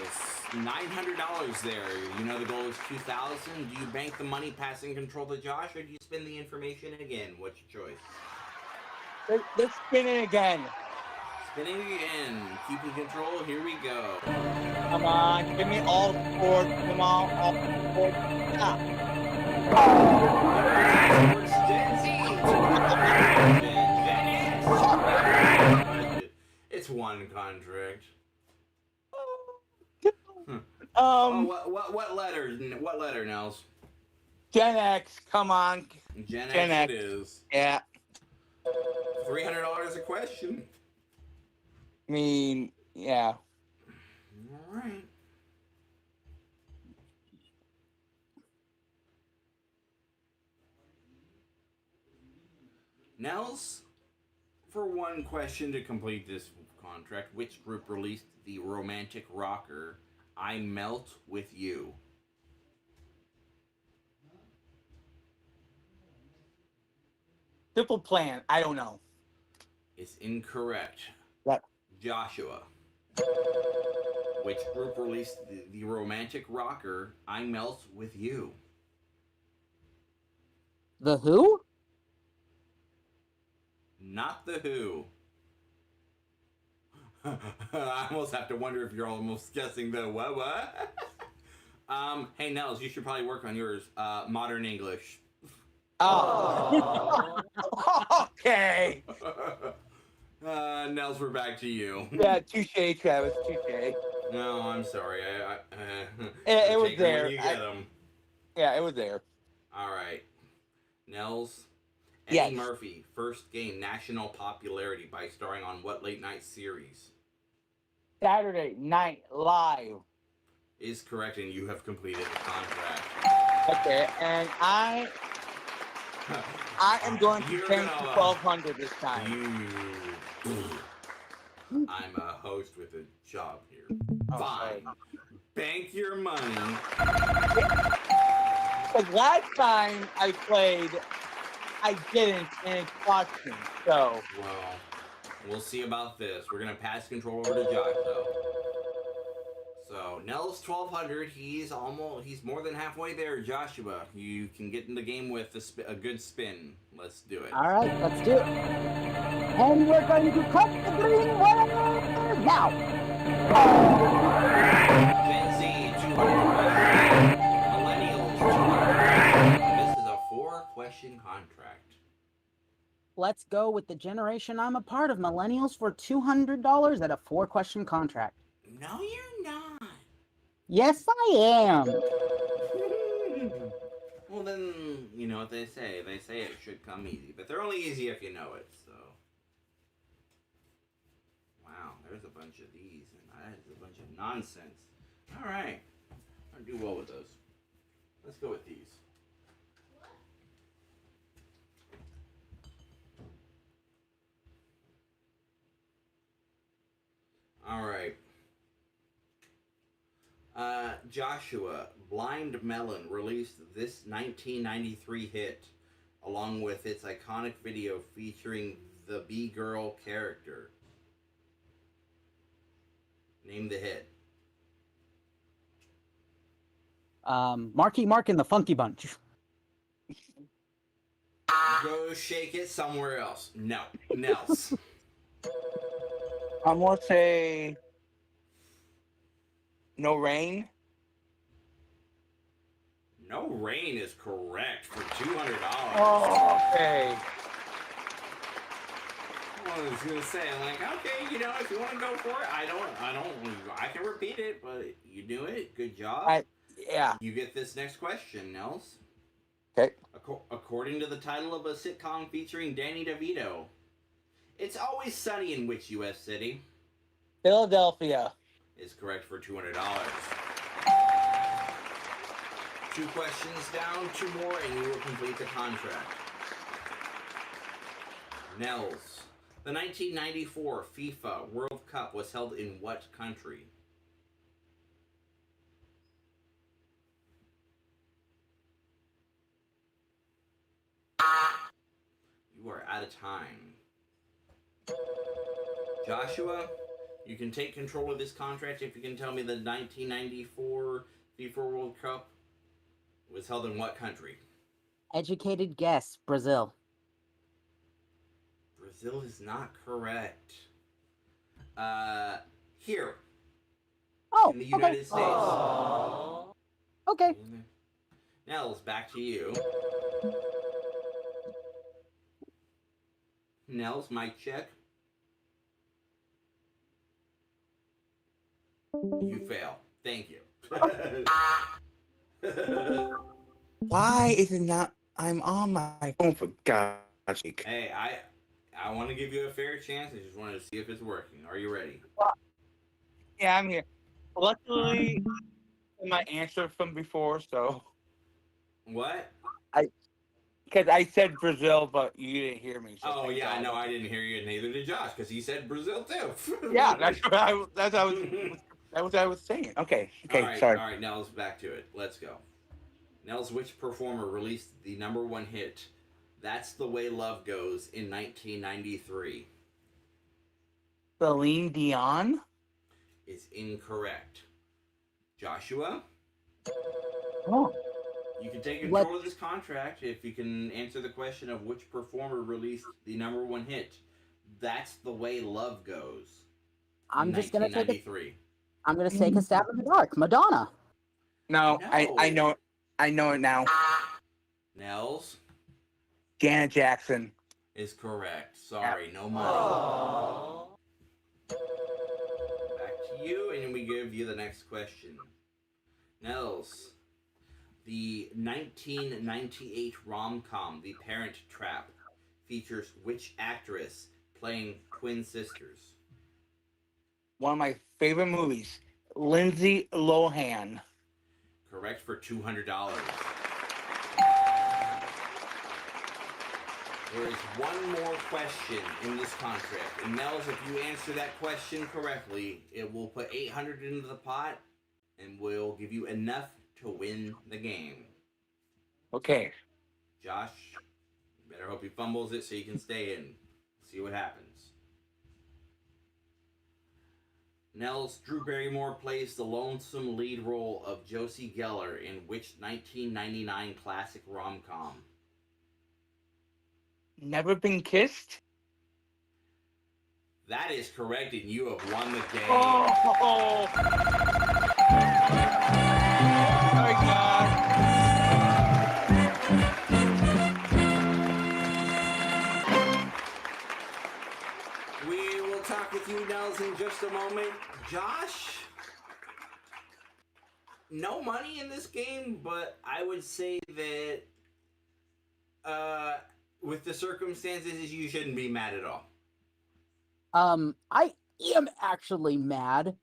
$900 there. You know the goal is 2,000. Do you bank the money, passing control to Josh, or do you spend the information again? What's your choice? Let's spin it again. Spinning again, keeping control. Here we go. Come on, give me all sports. Come on, all sports. Yeah. It's one contract. What letter? What letter, Nels? Gen X. Come on. Gen Gen X X. it is. Yeah. $300 a question. I mean, yeah. All right. Nels, for one question to complete this contract, which group released the romantic rocker I Melt With You? Simple Plan. I don't know. It's incorrect. What? Joshua. Which group released the romantic rocker I Melt With You? The Who? Not The Who. I almost have to wonder if you're almost guessing the what? Hey Nels, you should probably work on yours. Modern English. Oh. Okay. Nels, we're back to you. Yeah, touche, Travis. Touche. No, I'm sorry. It was take them there. when you get them. Yeah, it was there. All right. Nels. Eddie Yes. Murphy first gained national popularity by starring on what late night series? Saturday Night Live. Is correct, and you have completed the contract. Okay, and I am going to You're bank gonna, 1,200 this time. I'm a host with a job here. Oh, Fine. sorry. Bank your money. Because last time I played, I didn't, and it cost me. So. Well, we'll see about this. We're gonna pass control over to Josh, though. So Nels 1,200. He's more than halfway there, Joshua. You can get in the game with a good spin. Let's do it. All right, let's do it. And we're going to cut the green wire now. Gen Z 200. Millennials 200. This is a 4-question contract. Let's go with the generation I'm a part of, Millennials, for $200 at a 4-question contract. No, you're not. Yes, I am. Well, then, you know what they say. They say it should come easy, but they're only easy if you know it, so. Wow, there's a bunch of these, and that is a bunch of nonsense. All right. I'll do well with those. Let's go with these. All right. Joshua, Blind Melon released this 1993 hit along with its iconic video featuring the B-Girl character. Name the hit. Marky Mark and the Funky Bunch. Go shake it somewhere else. No. Nels. I'm going to say No Rain. No Rain is correct for $200. Oh, okay. I was gonna say, I'm like, okay, you know, if you want to go for it, I can repeat it, but you do it. Good job. Yeah. You get this next question, Nels. Okay. According to the title of a sitcom featuring Danny DeVito, It's Always Sunny in which U.S. city? Philadelphia. Is correct for $200. 2 questions down, 2 more, and you will complete the contract. Nels. The 1994 FIFA World Cup was held in what country? You are out of time. Joshua, You can take control of this contract if you can tell me the 1994 FIFA World Cup was held in what country? Educated guess, Brazil. Brazil is not correct. Here. Oh, in the United States. Okay. Nels, back to you. Nels, mic check. You fail. Thank you. Why is it not? I'm on my phone for God's sake. Hey, I want to give you a fair chance. I just wanted to see if it's working. Are you ready? Yeah, I'm here. Luckily, my answer from before, so. What? Because I said Brazil, but you didn't hear me. So Oh thank yeah, God. no, I didn't hear you, and neither did Josh, because he said Brazil too. Yeah, that's what I was saying. Okay, sorry. All right, Nels, back to it. Let's go. Nels, which performer released the #1 hit, "That's the Way Love Goes" in 1993? Celine Dion? Is incorrect. Joshua? Oh. You can take control of this contract if you can answer the question of which performer released the #1 hit, "That's the Way Love Goes" in 1993. I'm gonna take a stab in the dark. Madonna. No. I know it now. Nels? Janet Jackson. Is correct. Sorry, no money. Back to you, and we give you the next question. Nels, the 1998 rom-com, The Parent Trap, features which actress playing twin sisters? One of my favorite movies. Lindsay Lohan. Correct for $200. There is one more question in this contract. And Nels, if you answer that question correctly, it will put 800 into the pot and will give you enough to win the game. Okay. Josh, you better hope he fumbles it so you can stay in. See what happens. Nels, Drew Barrymore plays the lonesome lead role of Josie Geller in which 1999 classic rom-com? Never Been Kissed? That is correct, and you have won the game. Oh my God. We will talk with you, Nels, in just a moment. Josh, no money in this game, but I would say that with the circumstances, you shouldn't be mad at all. I am actually mad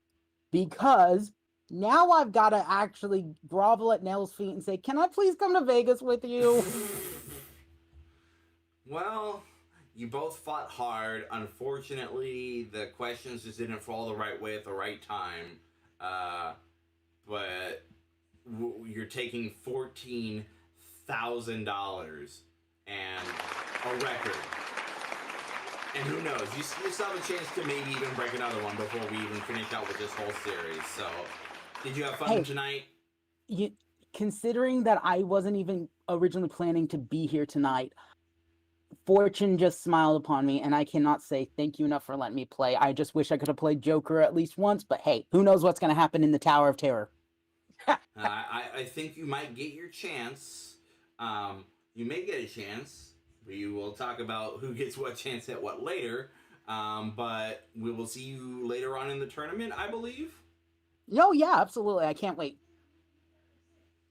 because now I've got to actually grovel at Nell's feet and say, "Can I please come to Vegas with you?" Well, you both fought hard. Unfortunately, the questions just didn't fall the right way at the right time. But you're taking $14,000 and a record. And who knows? You still have a chance to maybe even break another one before we even finish out with this whole series. So, did you have fun tonight? Considering that I wasn't even originally planning to be here tonight, fortune just smiled upon me, and I cannot say thank you enough for letting me play. I just wish I could have played Joker at least once, but hey, who knows what's going to happen in the Tower of Terror. I think you might get your chance. You may get a chance. We will talk about who gets what chance at what later. But we will see you later on in the tournament, I believe. Oh, yeah, absolutely. I can't wait.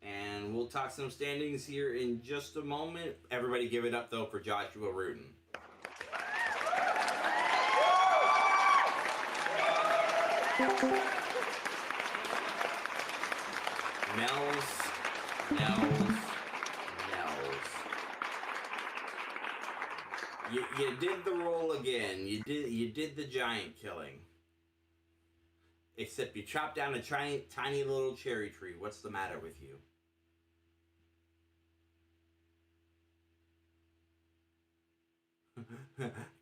And we'll talk some standings here in just a moment. Everybody give it up, though, for Joshua Rudin. Nels. You did the roll again. You did the giant killing. Except you chopped down a tiny little cherry tree. What's the matter with you?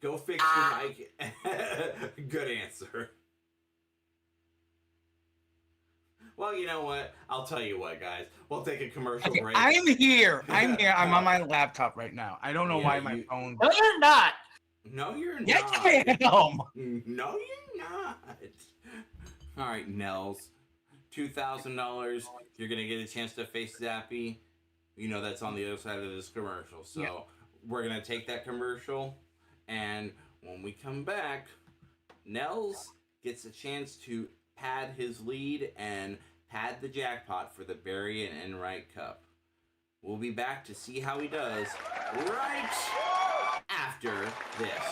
Go fix your mic. Good answer. Well, you know what? I'll tell you what, guys. We'll take a commercial Okay, break. I'm here. I'm on my laptop right now. I don't know Yeah, why my phone. No, you're not. No, you're Yes, not. I am. No, you're not. All right, Nels. $2,000. You're gonna get a chance to face Zappy. You know that's on the other side of this commercial. So we're gonna take that commercial, and when we come back, Nels gets a chance to pad his lead and pad the jackpot for the Barry Enright Cup. We'll be back to see how he does right after this.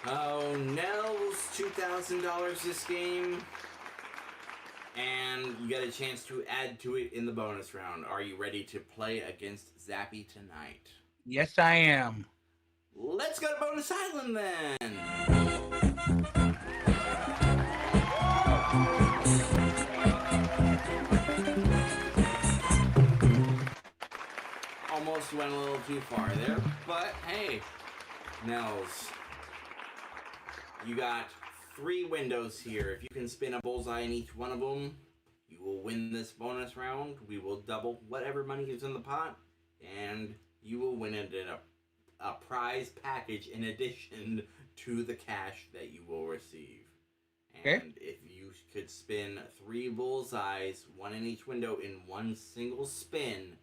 Oh, Nels, $2,000 this game. And you got a chance to add to it in the bonus round. Are you ready to play against Zappy tonight? Yes, I am. Let's go to Bonus Island then! Almost went a little too far there, but hey, Nels, you got 3 windows here. If you can spin a bullseye in each one of them, you will win this bonus round. We will double whatever money is in the pot, and you will win it in a prize package in addition to the cash that you will receive. And if you could spin 3 bullseyes, 1 in each window, in one single spin,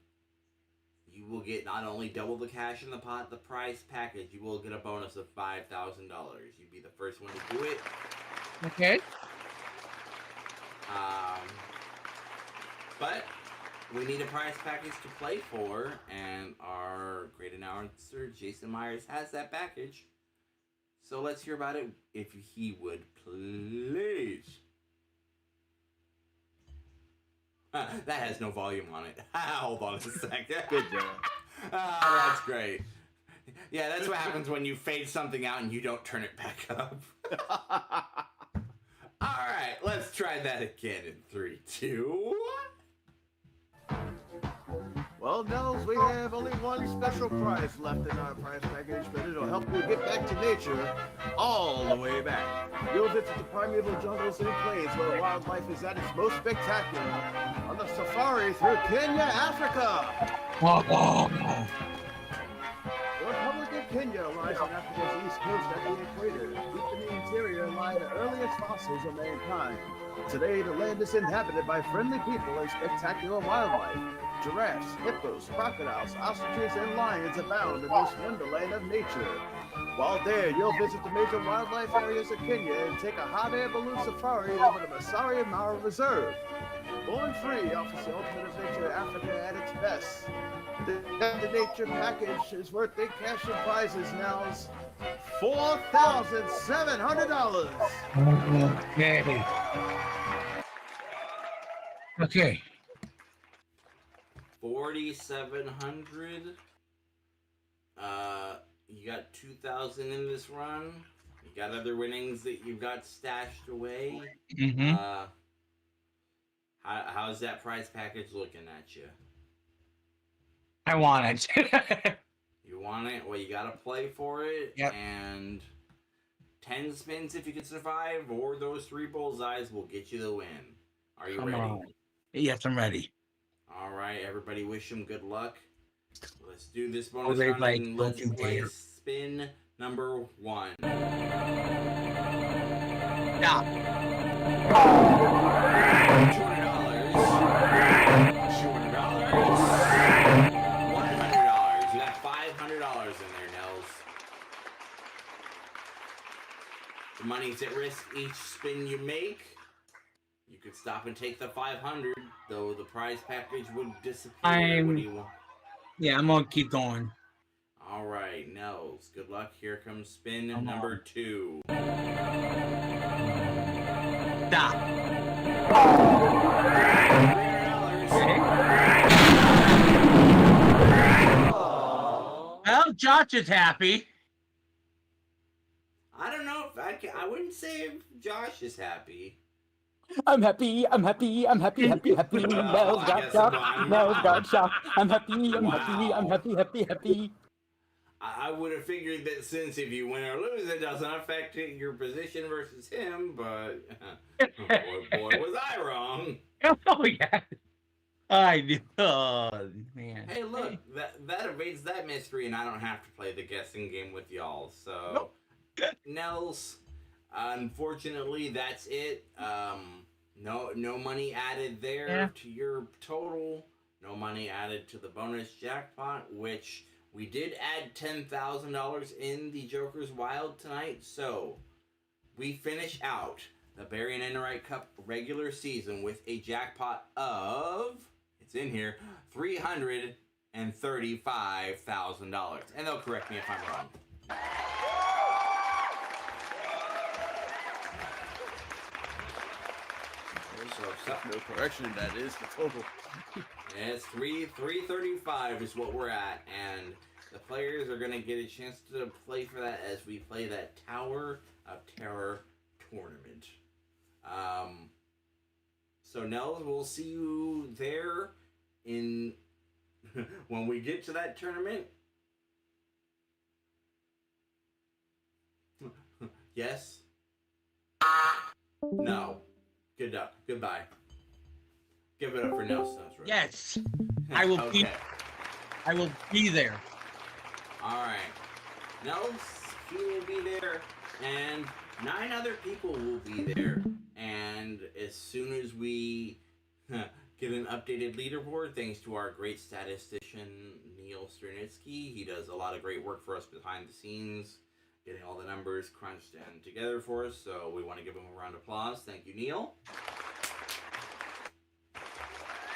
you will get not only double the cash in the pot, the prize package, you will get a bonus of $5,000. You'd be the first one to do it. Okay. But we need a prize package to play for, and our great announcer, Jason Myers, has that package. So let's hear about it, if he would please. That has no volume on it. Hold on a second. Good job. That's great. Yeah, that's what happens when you fade something out and you don't turn it back up. All right, let's try that again in 3, 2, 1. Well, Nels, we have only one special prize left in our prize package, but it'll help you get back to nature all the way back. You'll visit the primeval jungles and plains where wildlife is at its most spectacular on the safari through Kenya, Africa. The Republic of Kenya lies on Africa's east coast at the equator. Deep in the interior lie the earliest fossils of mankind. Today, the land is inhabited by friendly people and spectacular wildlife. Giraffes, hippos, crocodiles, ostriches, and lions abound in this wonderland of nature. While there, you'll visit the major wildlife areas of Kenya and take a hot air balloon safari over the Masai Mara Reserve. Born Free offers the ultimate adventure Africa at its best. The nature package is worth big cash and prizes now. $4,700. Okay. 4,700. You got 2,000 in this run. You got other winnings that you've got stashed away. Mm-hmm. How's that prize package looking at you? I want it. You want it? Well, you gotta play for it. Yep. And 10 spins if you can survive, or those 3 bullseyes will get you the win. Are you ready? On. Yes, I'm ready. All right, everybody, wish him good luck. Let's do this bonus they round. like, And don't let's you play dare. spin number 1. Stop. $200. $100. You got $500 in there, Nels. The money's at risk each spin you make. You could stop and take the 500, though the prize package would disappear. What do you want? Yeah, I'm gonna keep going. All right, Nels, good luck. Here comes spin number 2. Stop. Well, Josh is happy. I don't know if I wouldn't say if Josh is happy. I'm happy. I'm happy. I'm happy. Happy. Happy. Nels I got guess shocked. I'm Nels wrong. got shocked. I'm happy. I'm happy. I'm Wow. happy. Happy. Happy. I would have figured that since if you win or lose, it doesn't affect your position versus him, but boy, was I wrong. Oh yeah. I knew. Oh man. Hey, look, that evades that mystery, and I don't have to play the guessing game with y'all. So, Nels, unfortunately, that's it. No money added there to your total. No money added to the bonus jackpot, which we did add $10,000 in the Joker's Wild tonight. So, we finish out the Barry Enright Cup regular season with a jackpot of, it's in here, $335,000. And they'll correct me if I'm wrong. So, no correction, that is the total. It's 335 is what we're at, and the players are gonna get a chance to play for that as we play that Tower of Terror tournament. So Nels, we'll see you there in when we get to that tournament. Yes? No. Good up. Goodbye. Give it up for Nelson. Yes, I will be. I will be there. All right. Nels, he will be there, and 9 other people will be there. And as soon as we get an updated leaderboard, thanks to our great statistician Neil Sternitsky, he does a lot of great work for us behind the scenes, getting all the numbers crunched and together for us. So we want to give him a round of applause. Thank you, Neil.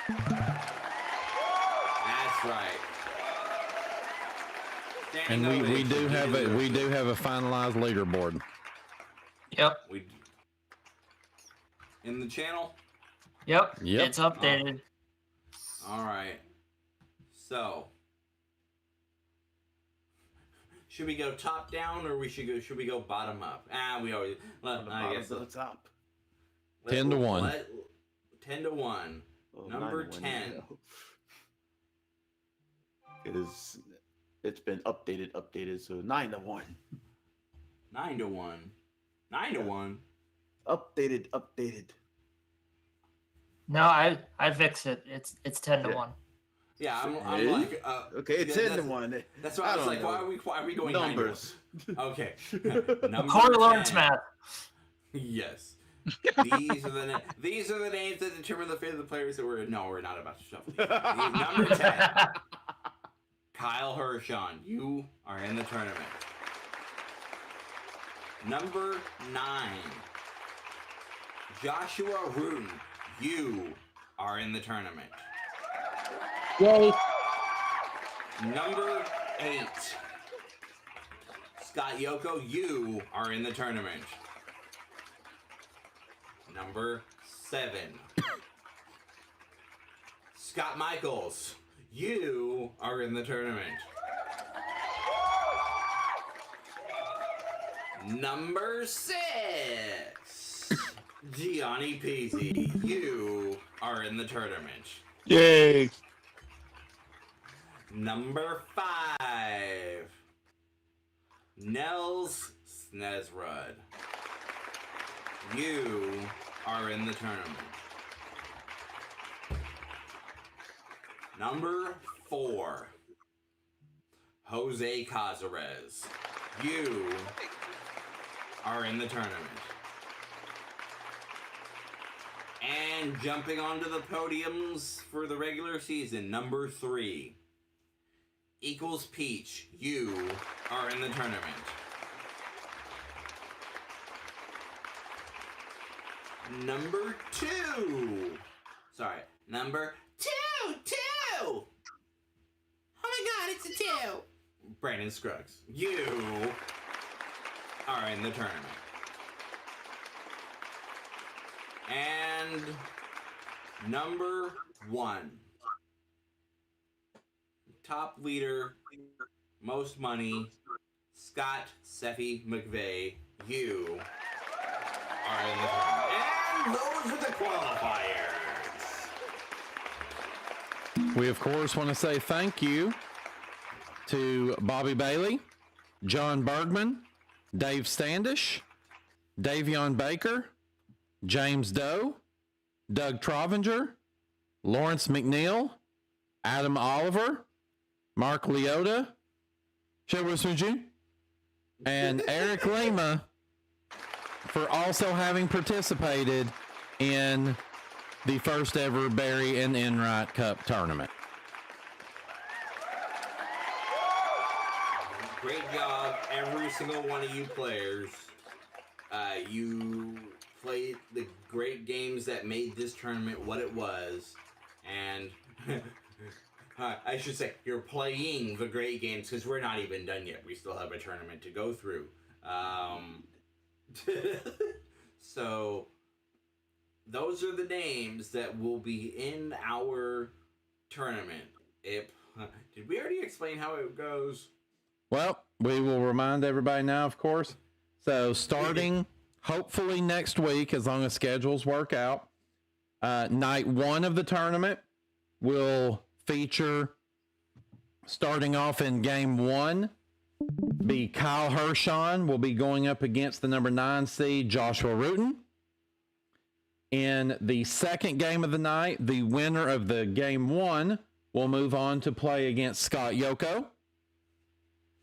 That's right. And we do have a finalized leaderboard. Yep. In the channel? Yep. Yep. It's updated. All right. So, should we go top down or should we go bottom up? We always I guess the top. 10 to 1. 10 to 1. Oh, Number 9 to 1, 10. It's been updated, so 9 to 1. 9 to 1. 9 to 1. Updated. No, I fixed it. It's 10 to 1. Yeah, I'm Really? like Okay, it's 10 to 1. That's why I was like, why are we going numbers? 9 to 1? Okay. Number Corey Lawrence 10. math. Yes. These are the names that determine the fate of the players that we're not about to shuffle. Number 10. Kyle Hershon, you are in the tournament. Number 9. Joshua Rudin, you are in the tournament. Yay. Number 8. Scott Yoko, you are in the tournament. Number 7. Scott Michaels, you are in the tournament. Number 6. Gianni Peasy, you are in the tournament. Yay! Number 5. Nels Snesrud, you are in the tournament. Number 4. Jose Cazares, you are in the tournament. And jumping onto the podiums for the regular season, number 3. Equals Peach, you are in the tournament. Number 2. Sorry, number 2. Oh my god, it's a 2. Brandon Scruggs, you are in the tournament. And number 1. Top leader, most money, Scott Seffi McVeigh, you are in the tournament. And those are the We, of course, want to say thank you to Bobby Bailey, John Bergman, Dave Standish, Davion Baker, James Doe, Doug Trovinger, Lawrence McNeil, Adam Oliver, Mark Leota, and Eric Lima for also having participated in the first ever Barry and Enright Cup tournament. Great job, every single one of you players. You played the great games that made this tournament what it was, and I should say you're playing the great games because we're not even done yet. We still have a tournament to go through. So those are the names that will be in our tournament. Did we already explain how it goes? Well, we will remind everybody now, of course. So starting hopefully next week, as long as schedules work out, night one of the tournament will feature, starting off in game one, be Kyle Hershon will be going up against the number 9 seed Joshua Rutan. In the second game of the night, the winner of the game one will move on to play against Scott Yoko.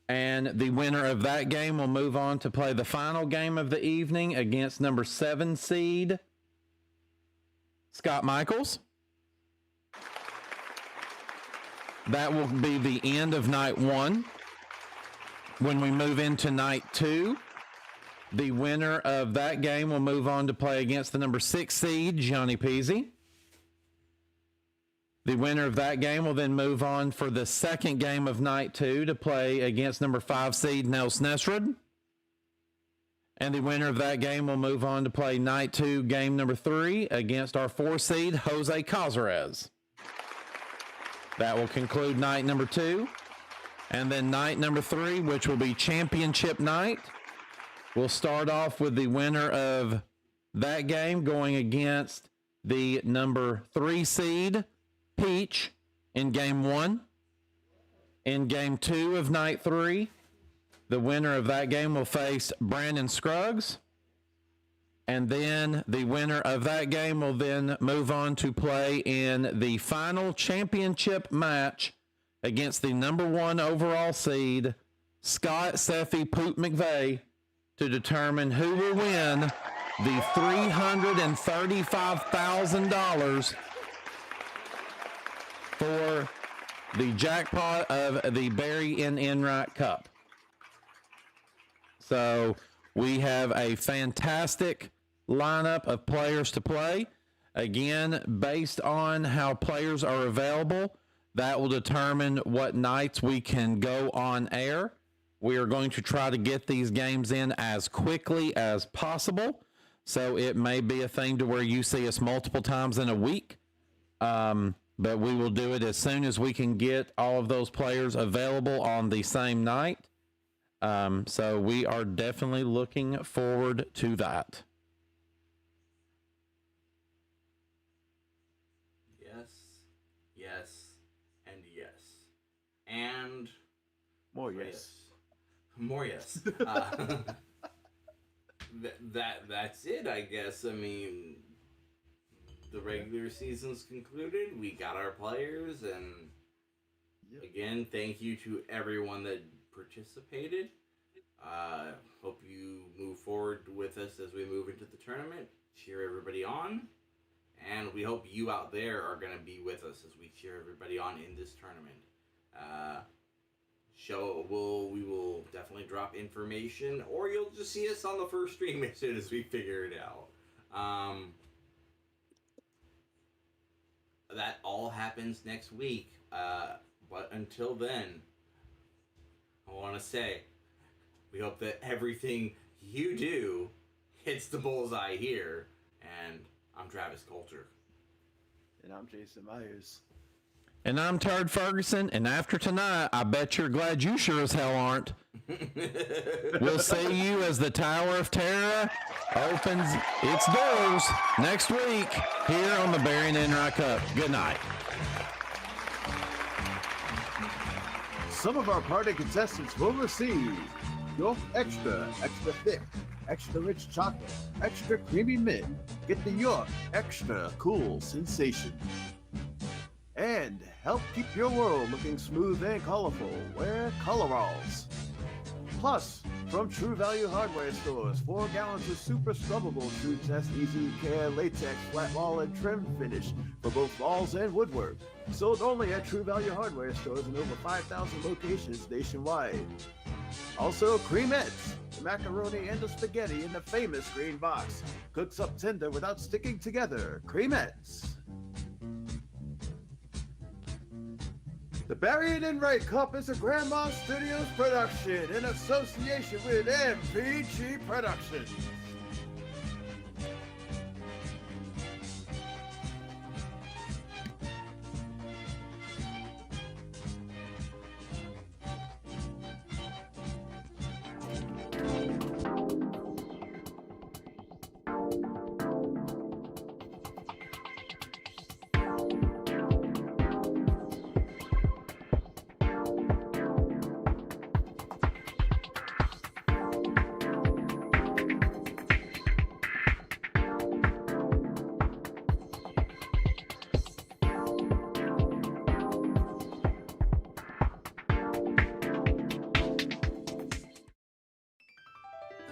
And the winner of that game will move on to play the final game of the evening against number 7 seed Scott Michaels. That will be the end of night one. When we move into night two, the winner of that game will move on to play against the number 6 seed Johnny Peasy. The winner of that game will then move on for the second game of night two to play against number 5 seed Nels Nesrud. And the winner of that game will move on to play night two, game number 3 against our 4 seed Jose Cazares. That will conclude night number 2. And then night number 3, which will be championship night, we'll start off with the winner of that game going against the number 3 seed Peach in game 1. In game 2 of night 3, the winner of that game will face Brandon Scruggs. And then the winner of that game will then move on to play in the final championship match against the number 1 overall seed, Scott Seffy Poot McVeigh, to determine who will win the $335,000 for the jackpot of the Barry Enright Cup. So we have a fantastic lineup of players to play. Again, based on how players are available, that will determine what nights we can go on air. We are going to try to get these games in as quickly as possible. So it may be a thing to where you see us multiple times in a week. But we will do it as soon as we can get all of those players available on the same night. So we are definitely looking forward to that. Yes, and yes. And more yes. More yes. That's it, I guess. I mean, the regular season's concluded. We got our players, and again, thank you to everyone that participated. Hope you move forward with us as we move into the tournament. Cheer everybody on. And we hope you out there are going to be with us as we cheer everybody on in this tournament. We will definitely drop information, or you'll just see us on the first stream as soon as we figure it out. That all happens next week. But until then, I want to say, we hope that everything you do hits the bullseye here. And I'm Travis Coulter. And I'm Jason Myers. And I'm Turd Ferguson, and after tonight, I bet you're glad you sure as hell aren't. We'll see you as the Tower of Terror opens its doors next week here on the Barry and Enright Cup. Good night. some of our party contestants will receive York Extra, extra thick, extra rich chocolate, extra creamy mint. Get the York Extra Cool Sensation. And help keep your world looking smooth and colorful, wear Colorals. Plus, from True Value Hardware Stores, 4 gallons of super scrubbable True Test Easy Care Latex Flat Wall and Trim Finish for both walls and woodwork. Sold only at True Value Hardware Stores in over 5,000 locations nationwide. Also, Creamettes, the macaroni and the spaghetti in the famous green box. Cooks up tender without sticking together. Creamettes. The Barry Enright Cup is a Grandma Studios production in association with MVG Productions.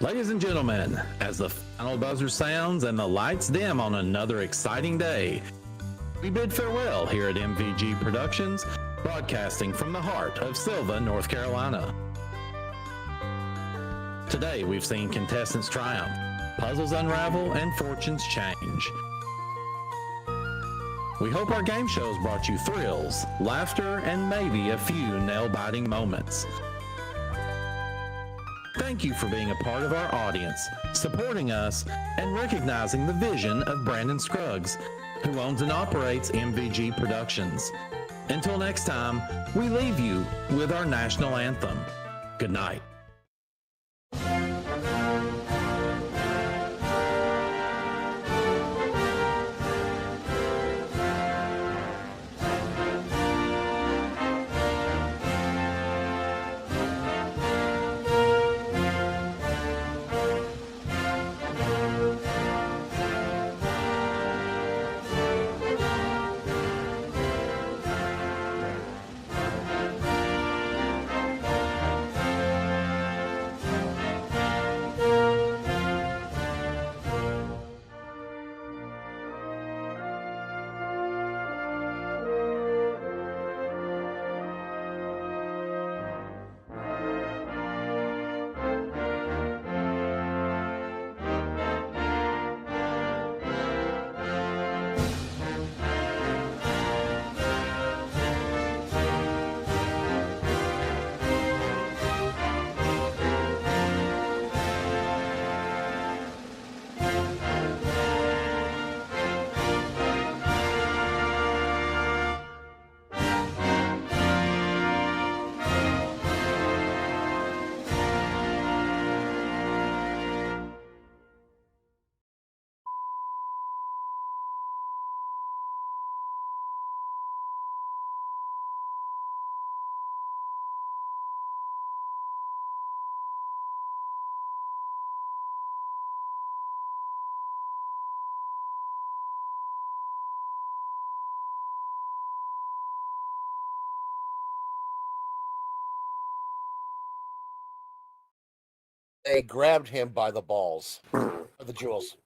Ladies and gentlemen, as the final buzzer sounds and the lights dim on another exciting day, we bid farewell here at MVG Productions, broadcasting from the heart of Sylva, North Carolina. Today we've seen contestants triumph, puzzles unravel, and fortunes change. We hope our game shows brought you thrills, laughter, and maybe a few nail-biting moments. Thank you for being a part of our audience, supporting us, and recognizing the vision of Brandon Scruggs, who owns and operates MVG Productions. Until next time, we leave you with our national anthem. Good night. They grabbed him by the balls, the jewels.